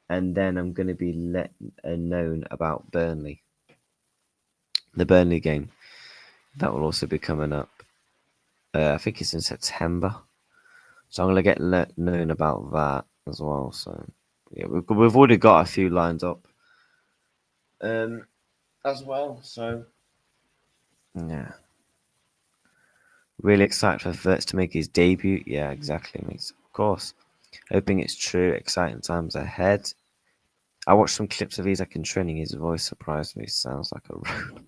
then I'm going to be known about Burnley. The Burnley game. That will also be coming up. I think it's in September. So I'm going to get known about that as well. So, yeah, we've already got a few lined up as well. So, yeah. Really excited for Verts to make his debut. Yeah, exactly, mate. Of course. Hoping it's true. Exciting times ahead. I watched some clips of Isak in training. His voice surprised me. Sounds like a road.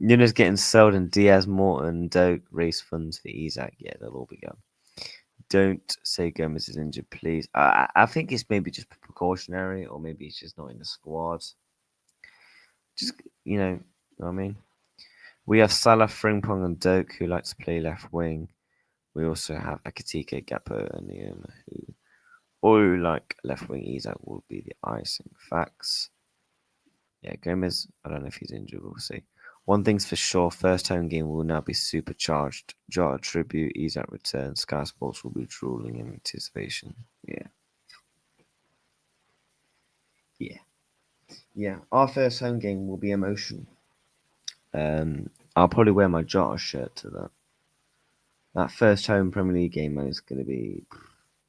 Nunes getting sold and Diaz, Morton, Doak, race funds for Isak. Yeah, they'll all be gone. Don't say Gomez is injured, please. I think it's maybe just precautionary, or maybe he's just not in the squad. Just, know what I mean? We have Salah, Frimpong, and Doak, who like to play left wing. We also have Akatika, Gapo, and Niuma, who all like left wing. Isak will be the icing. Facts. Yeah, Gomez, I don't know if he's injured. We'll see. One thing's for sure, first home game will now be supercharged. Jota tribute, Isak return. Sky Sports will be drooling in anticipation. Yeah. Yeah. Our first home game will be emotional. I'll probably wear my Jota shirt to that. That first home Premier League game is going to be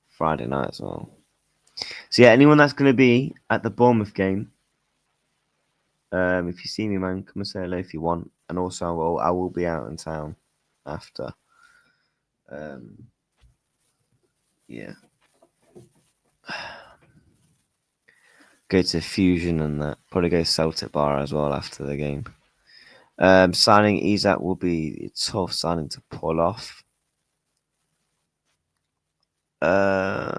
Friday night as well. So yeah, anyone that's going to be at the Bournemouth game, if you see me, man, come and say hello if you want. And also, I will be out in town after. Yeah. Go to Fusion and that. Probably go Celtic Bar as well after the game. Signing Isak will be a tough signing to pull off. I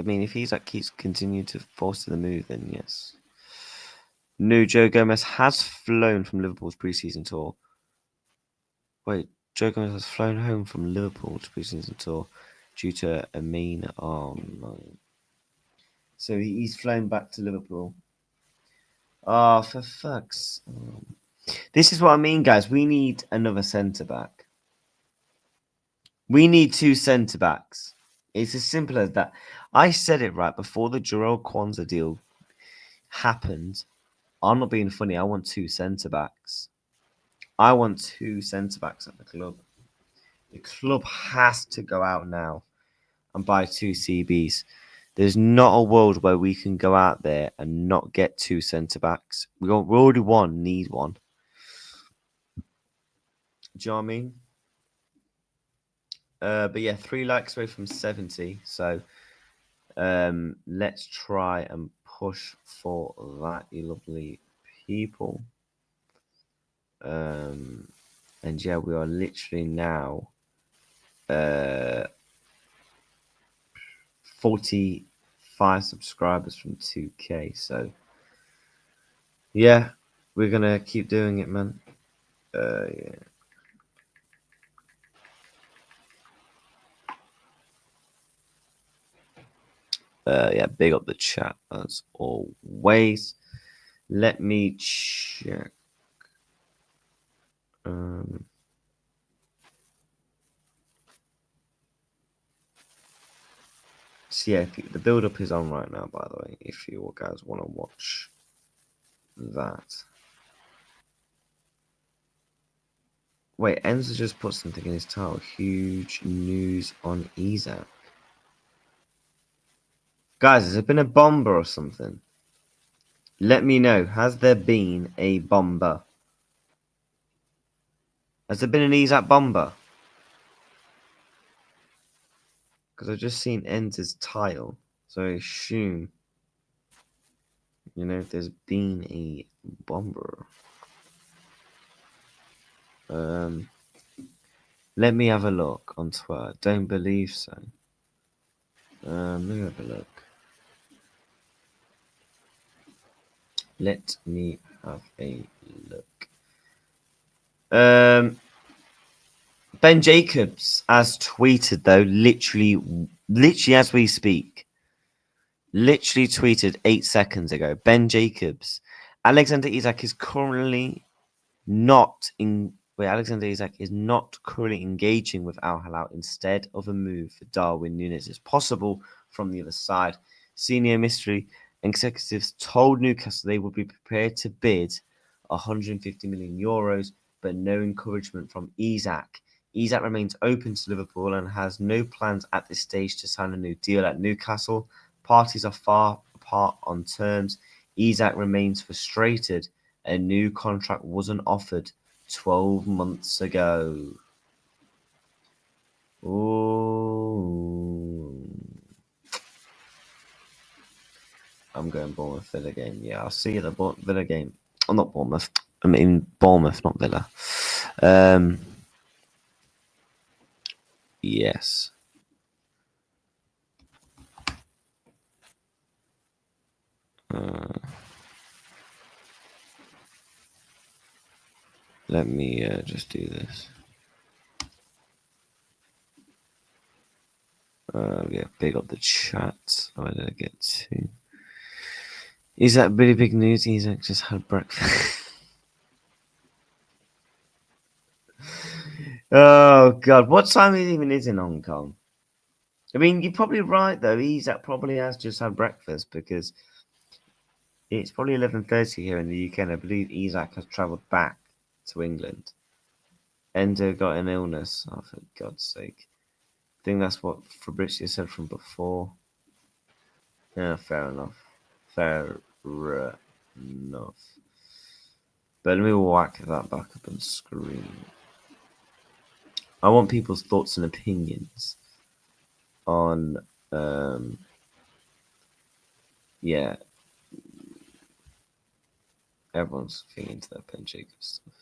mean, if Isak keeps continuing to force the move, then yes. No, Joe Gomez has flown from Liverpool's preseason tour. Wait, Joe Gomez has flown home from Liverpool's preseason tour due to a main arm. No. So he's flown back to Liverpool. Oh, for fuck's. This is what I mean, guys. We need another centre back. We need 2 centre backs. It's as simple as that. I said it right before the Jarrell Kwanzaa deal happened. I'm not being funny. I want 2 centre backs. I want 2 centre backs at the club. The club has to go out now and buy 2 CBs. There's not a world where we can go out there and not get 2 centre backs. We already need one. Do you know what I mean? But yeah, 3 likes away from 70. So let's try and push for that, you lovely people. And yeah, we are literally now 45 subscribers from 2K. So yeah, we're gonna keep doing it, man. Yeah. Yeah, big up the chat as always. Let me check. So yeah, the build-up is on right now, by the way, if you guys want to watch that. Wait, Enzo just put something in his title. Huge news on Isak. Guys, has there been a bomber or something? Let me know. Has there been a bomber? Has there been an Isak bomber? Because I've just seen Enzo's title. So I assume, there's been a bomber. Let me have a look on Twitter. Don't believe so. Let me have a look. Let me have a look. Ben Jacobs has tweeted, though, literally as we speak. Literally tweeted 8 seconds ago. Ben Jacobs. Alexander Isak is currently not in where Alexander Isak is not currently engaging with Al Hilal instead of a move for Darwin Núñez is possible from the other side. Senior mystery executives told Newcastle they would be prepared to bid 150 million euros, but no encouragement from Isak. Isak remains open to Liverpool and has no plans at this stage to sign a new deal at Newcastle. Parties are far apart on terms. Isak remains frustrated. A new contract wasn't offered 12 months ago. Ooh. I'm going Bournemouth Villa game. Yeah, I'll see you at the Villa game. Oh, not Bournemouth. I mean Bournemouth, not Villa. Yes. Let me just do this. Yeah, big up the chat. Where did I get to? Is that really big news? Isak just had breakfast. Oh God, what time it even is in Hong Kong? I mean, you're probably right though. Isak probably has just had breakfast because it's probably 11:30 here in the UK, and I believe Isak has travelled back to England. Endo got an illness. Oh, for God's sake! I think that's what Fabrizio said from before. Yeah, fair enough. Fair enough. But let me whack that back up on screen. I want people's thoughts and opinions on, yeah, everyone's getting into that Ben Jacobs stuff.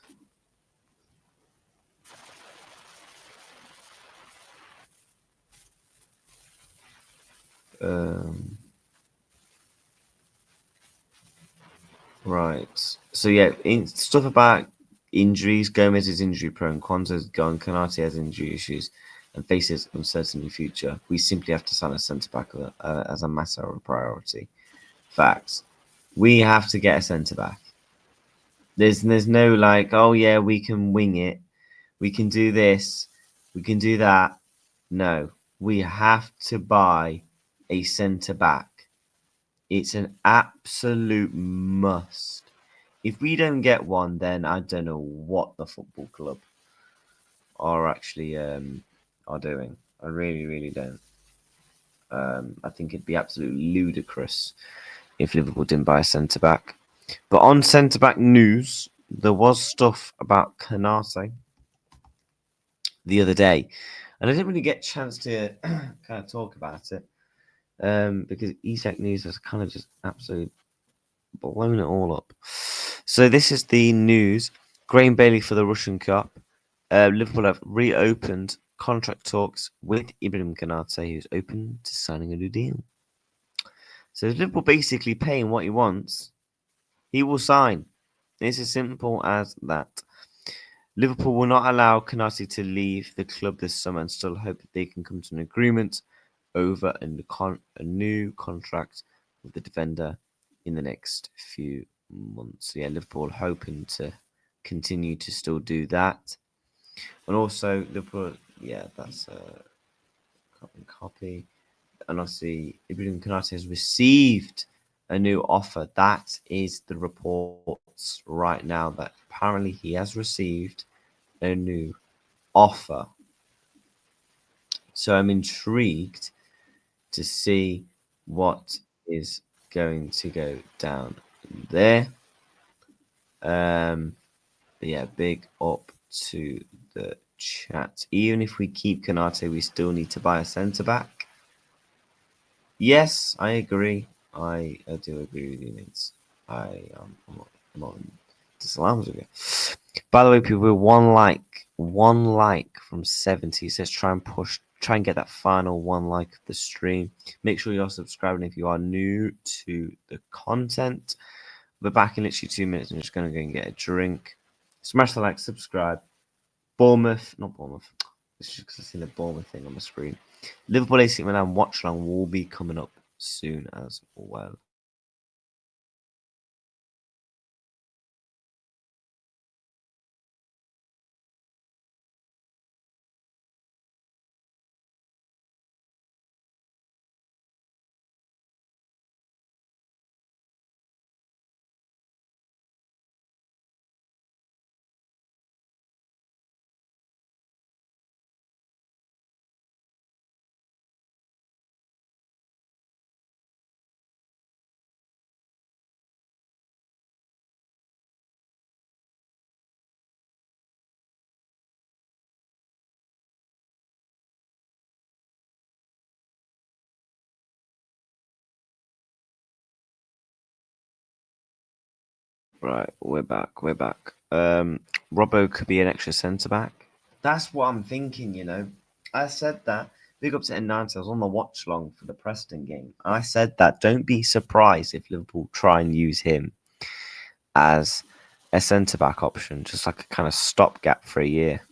Right. So yeah, stuff about injuries. Gomez is injury prone. Kwanzaa's gone. Konate has injury issues and faces uncertainty future. We simply have to sign a centre back as a matter of priority. Facts. We have to get a centre back. There's no like, oh yeah, we can wing it. We can do this. We can do that. No, we have to buy a centre back. It's an absolute must. If we don't get one, then I don't know what the football club are actually are doing. I really, really don't. I think it'd be absolutely ludicrous if Liverpool didn't buy a centre back. But on centre back news, there was stuff about Konate the other day, and I didn't really get a chance to kind of talk about it because Isak news has kind of just absolutely blown it all up. So this is the news. Graham Bailey for the Russian Cup. Liverpool have reopened contract talks with Ibrahim Konate, who's open to signing a new deal. So Liverpool basically paying what he wants, he will sign. It's as simple as that. Liverpool will not allow Konate to leave the club this summer and still hope that they can come to an agreement over a new contract with the defender in the next few months. So yeah, Liverpool hoping to continue to still do that. And also, Liverpool, yeah, that's a copy. And obviously, Ibrahim Konate has received a new offer. That is the reports right now that apparently he has received a new offer. So I'm intrigued to see what is going to go down there. Yeah, big up to the chat. Even if we keep Konate, we still need to buy a centre back. Yes, I agree. I do agree with you, Vince. I'm not disallowed with you. By the way, people, one like from 70 says try and get that final one like of the stream. Make sure you're subscribing if you are new to the content. We're back in literally 2 minutes. I'm just going to go and get a drink. Smash the like, subscribe. Not Bournemouth. It's just because I've seen the Bournemouth thing on the screen. Liverpool AC Milan watch along will be coming up soon as well. Right, we're back. Robbo could be an extra centre back. That's what I'm thinking. I said that. Big up to N90. I was on the watch long for the Preston game. I said that. Don't be surprised if Liverpool try and use him as a centre back option, just like a kind of stopgap for a year.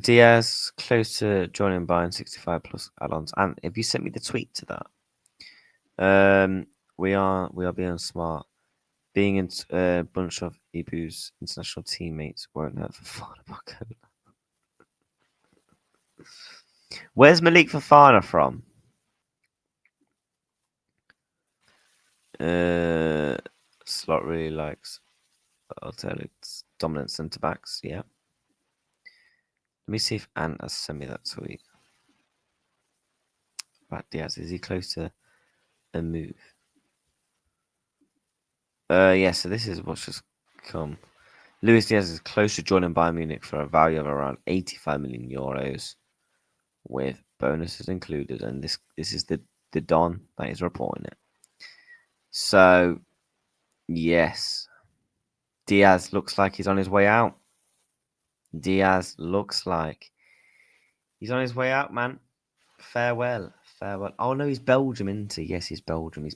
Diaz close to joining Bayern 65 plus add-ons. And if you sent me the tweet to that, we are being smart. Being in a bunch of Ibu's international teammates won't hurt for fun. Where's Malik Fofana from? Slot really likes Alex dominant centre backs. Yeah. Let me see if Ant has sent me that tweet. Right, Diaz, is he close to a move? Yeah, so this is what's just come. Luis Diaz is close to joining Bayern Munich for a value of around 85 million euros, with bonuses included. And this is the Don that is reporting it. So, yes, Diaz looks like he's on his way out. Diaz looks like he's on his way out, man. Farewell. Oh no, he's Belgium, isn't he? Yes, he's Belgium.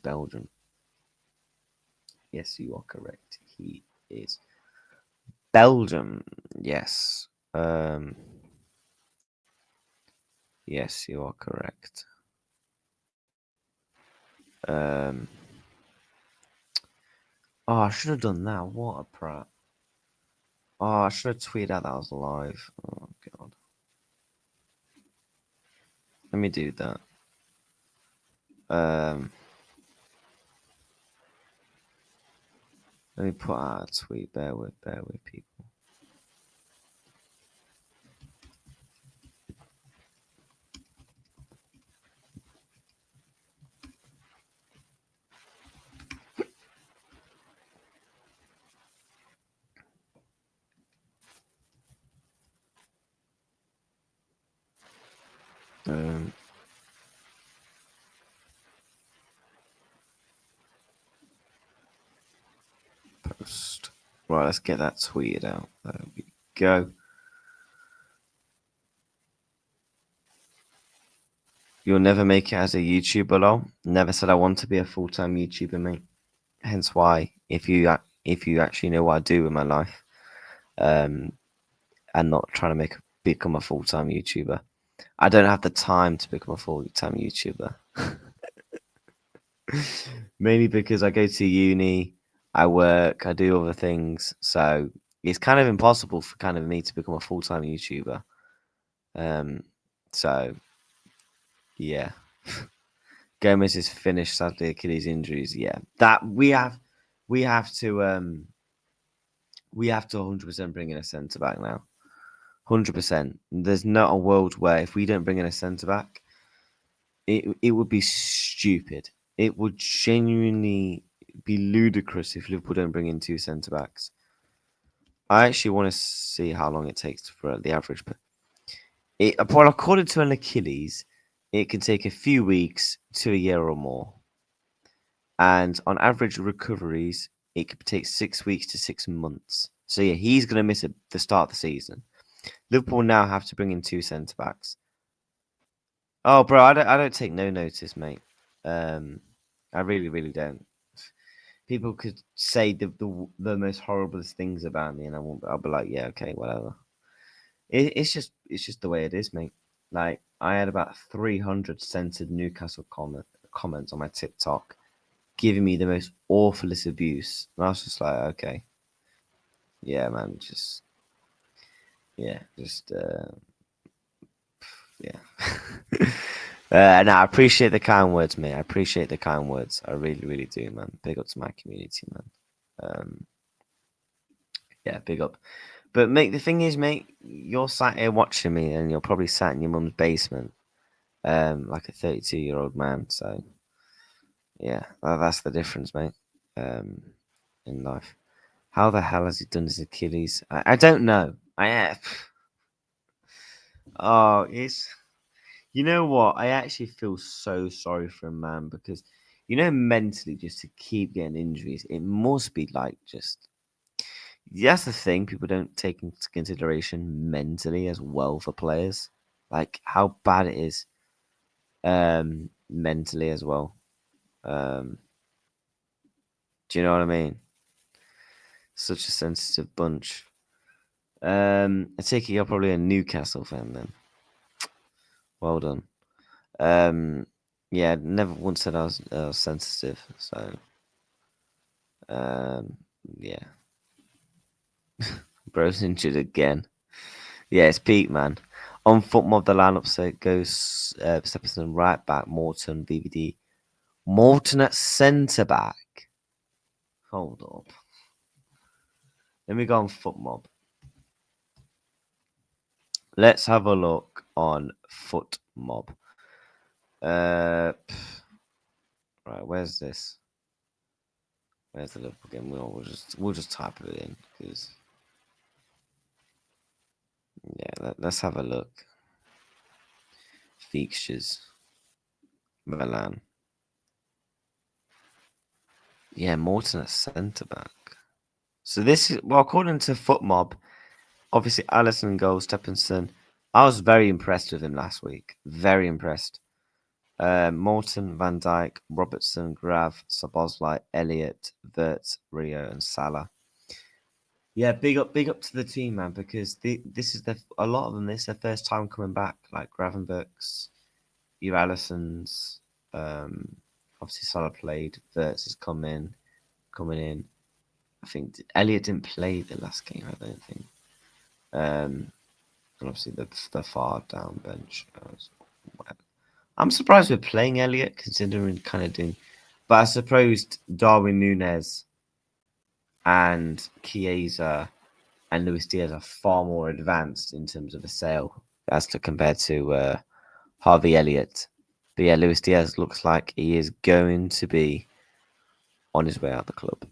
Yes, you are correct. He is Belgium. Yes. Yes, you are correct. Oh, I should have done that. What a prat. Oh, I should have tweeted out that I was live. Oh god. Let me do that. Let me put out a tweet. Bear with people. Post. Right, let's get that tweeted out. There we go. You'll never make it as a YouTuber, lol. Never said I want to be a full-time YouTuber, mate. Hence why, if you actually know what I do with my life, and not trying to become a full-time YouTuber, I don't have the time to become a full-time YouTuber. Mainly because I go to uni, I work, I do other things, so it's kind of impossible for kind of me to become a full-time YouTuber. So yeah. Gomez is finished, sadly, Achilles injuries. Yeah. That we have to 100% bring in a centre back now. 100%. There's not a world where if we don't bring in a centre back, it would be stupid. It would genuinely be ludicrous if Liverpool don't bring in two centre backs. I actually want to see how long it takes for the average. But according to an Achilles, it can take a few weeks to a year or more. And on average recoveries, it could take 6 weeks to 6 months. So yeah, he's going to miss the start of the season. Liverpool now have to bring in two centre backs. Oh, bro, I don't take no notice, mate. I really, really don't. People could say the most horriblest things about me, and I'll be like, yeah, okay, whatever. It's just the way it is, mate. Like I had about 300 censored Newcastle comments on my TikTok, giving me the most awfulest abuse, and I was just like, okay, yeah, man, yeah. No, I appreciate the kind words, mate. I appreciate the kind words. I really, really do, man. Big up to my community, man. Yeah, big up. But mate, the thing is, mate, you're sat here watching me, and you're probably sat in your mum's basement, like a 32-year-old man. So, yeah, that's the difference, mate. In life. How the hell has he done his Achilles? I don't know. Oh, it's. You know what? I actually feel so sorry for him, man, because mentally, just to keep getting injuries, it must be like just. That's the thing people don't take into consideration mentally as well for players, like how bad it is mentally as well. Do you know what I mean? Such a sensitive bunch. I take it you're probably a Newcastle fan then. Well done. Yeah, never once said I was sensitive. So, yeah, bro's injured again. Yeah, it's Pete, man. On FootMob, the lineup so it goes Stephenson right back, Morton, BVD, Morton at centre back. Hold up. Let me go on FootMob. Let's have a look on FootMob. Right, where's this? Where's the Liverpool game? We'll just type it in because yeah, let's have a look. Fixtures, Milan. Yeah, Morton at centre back. So this is according to FootMob. Obviously, Alisson goal, Stephenson. I was very impressed with him last week. Very impressed. Morton, Van Dijk, Robertson, Grav, Szoboszlai, Elliott, Wirtz, Rio, and Salah. Yeah, big up to the team, man, because this is a lot of them. This is their first time coming back. Like Gravenbergs, your Alissons, obviously Salah played. Wirtz is coming in. I think Elliott didn't play the last game. I don't think. And obviously the far down bench. I'm surprised we're playing Elliott, considering kind of doing. But I suppose Darwin Núñez and Chiesa and Luis Diaz are far more advanced in terms of a sale as to compared to Harvey Elliott. But yeah, Luis Diaz looks like he is going to be on his way out of the club.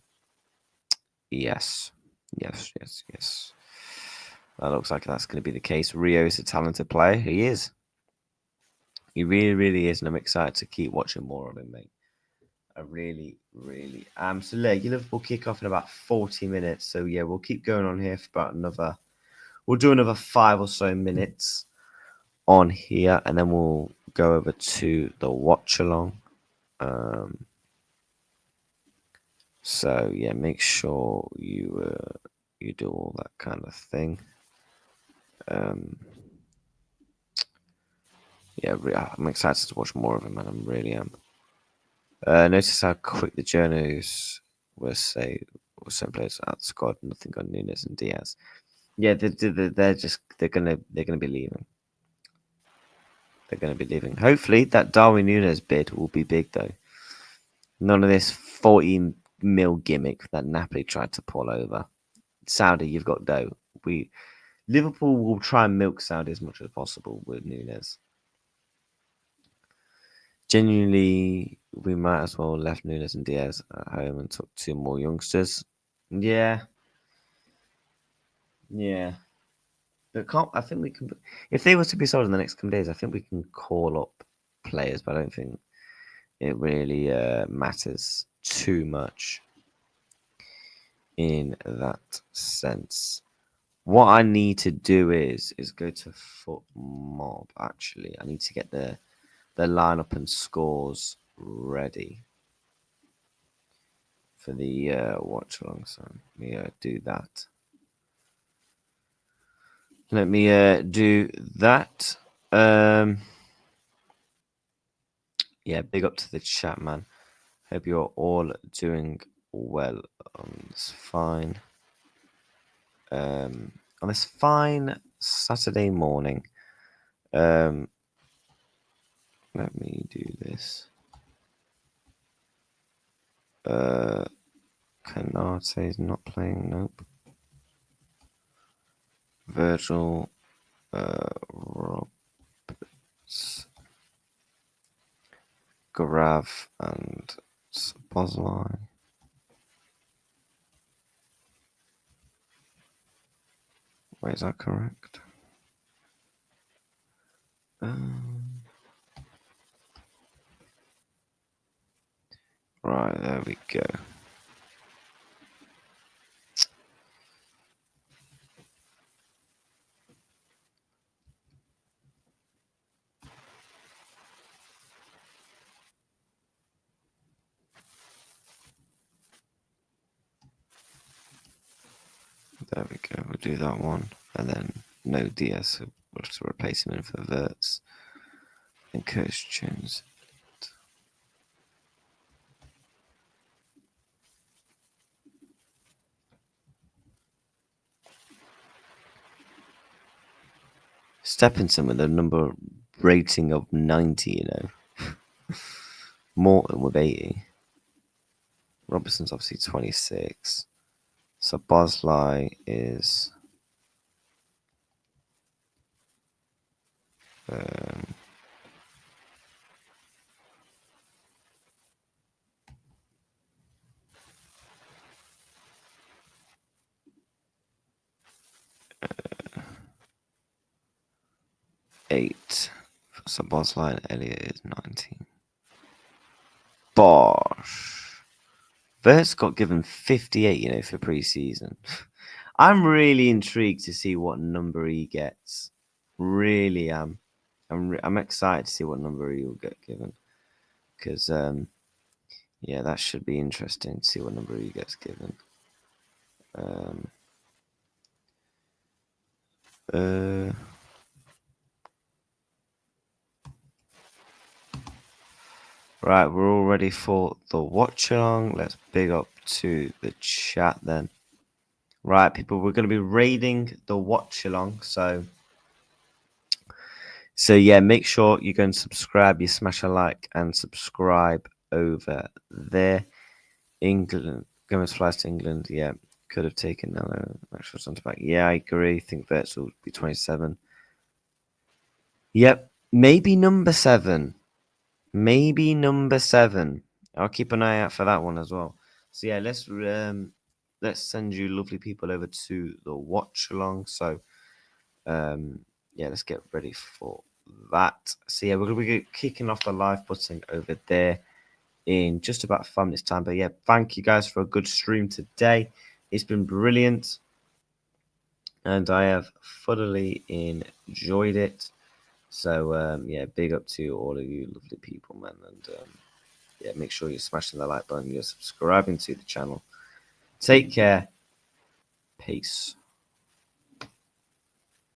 Yes. That looks like that's going to be the case. Rio is a talented player. He is. He really, really is, and I'm excited to keep watching more of him, mate. I really, really am. So, Liverpool kick off in about 40 minutes. So, yeah, we'll keep going on here for about another. We'll do another 5 or so minutes on here, and then we'll go over to the watch along. So, yeah, make sure you do all that kind of thing. Yeah, I'm excited to watch more of him, man. I really am. Notice how quick the journos were say some players out the squad. Nothing on Núñez and Diaz. Yeah, they're gonna be leaving. They're gonna be leaving. Hopefully, that Darwin Núñez bid will be big though. None of this 40 mil gimmick that Napoli tried to pull over. Saudi, you've got dough. Liverpool will try and milk Saudi as much as possible with Núñez. Genuinely, we might as well left Núñez and Diaz at home and took 2 more youngsters. Yeah. But I think we can. If they were to be sold in the next couple of days, I think we can call up players, but I don't think it really matters too much in that sense. What I need to do is go to FootMob. Actually, I need to get the lineup and scores ready for the watch along. So let me do that. Let me do that. Yeah, big up to the chat, man. Hope you're all doing well on this fine Saturday morning. Let me do this. Canate is not playing. Nope. Virgil, Roberts, Grav, and Szoboszlai. Wait, is that correct? Right, there we go. There we go. We'll do that one. And then no DS. We'll just replace him in for Verts. And Coach Jones. Stephenson with a number rating of 90, you know. Morton with 80. Robertson's obviously 26. So Bosley is 8. So Bosley and Elliott is 19. Bosh. Verts got given 58, you know, for pre-season. I'm really intrigued to see what number he gets. Really am. I'm excited to see what number he will get given. Because, yeah, that should be interesting to see what number he gets given. Right, we're all ready for the watch along. Let's big up to the chat then. Right, people, we're going to be raiding the watch along. So yeah, make sure you go and subscribe. You smash a like and subscribe over there. England, Gomez flies to England. Yeah, could have taken another actual centre back. Yeah, I agree. I think Verts will be 27. Yep, maybe number 7. Maybe number 7. I'll keep an eye out for that one as well. So yeah, let's send you lovely people over to the watch along. So yeah, let's get ready for that. So yeah, we're gonna be kicking off the live button over there in just about 5 minutes time. But yeah, thank you guys for a good stream today. It's been brilliant, and I have thoroughly enjoyed it. So yeah, big up to all of you lovely people, man. And yeah, make sure you're smashing the like button, you're subscribing to the channel. Take care. Peace.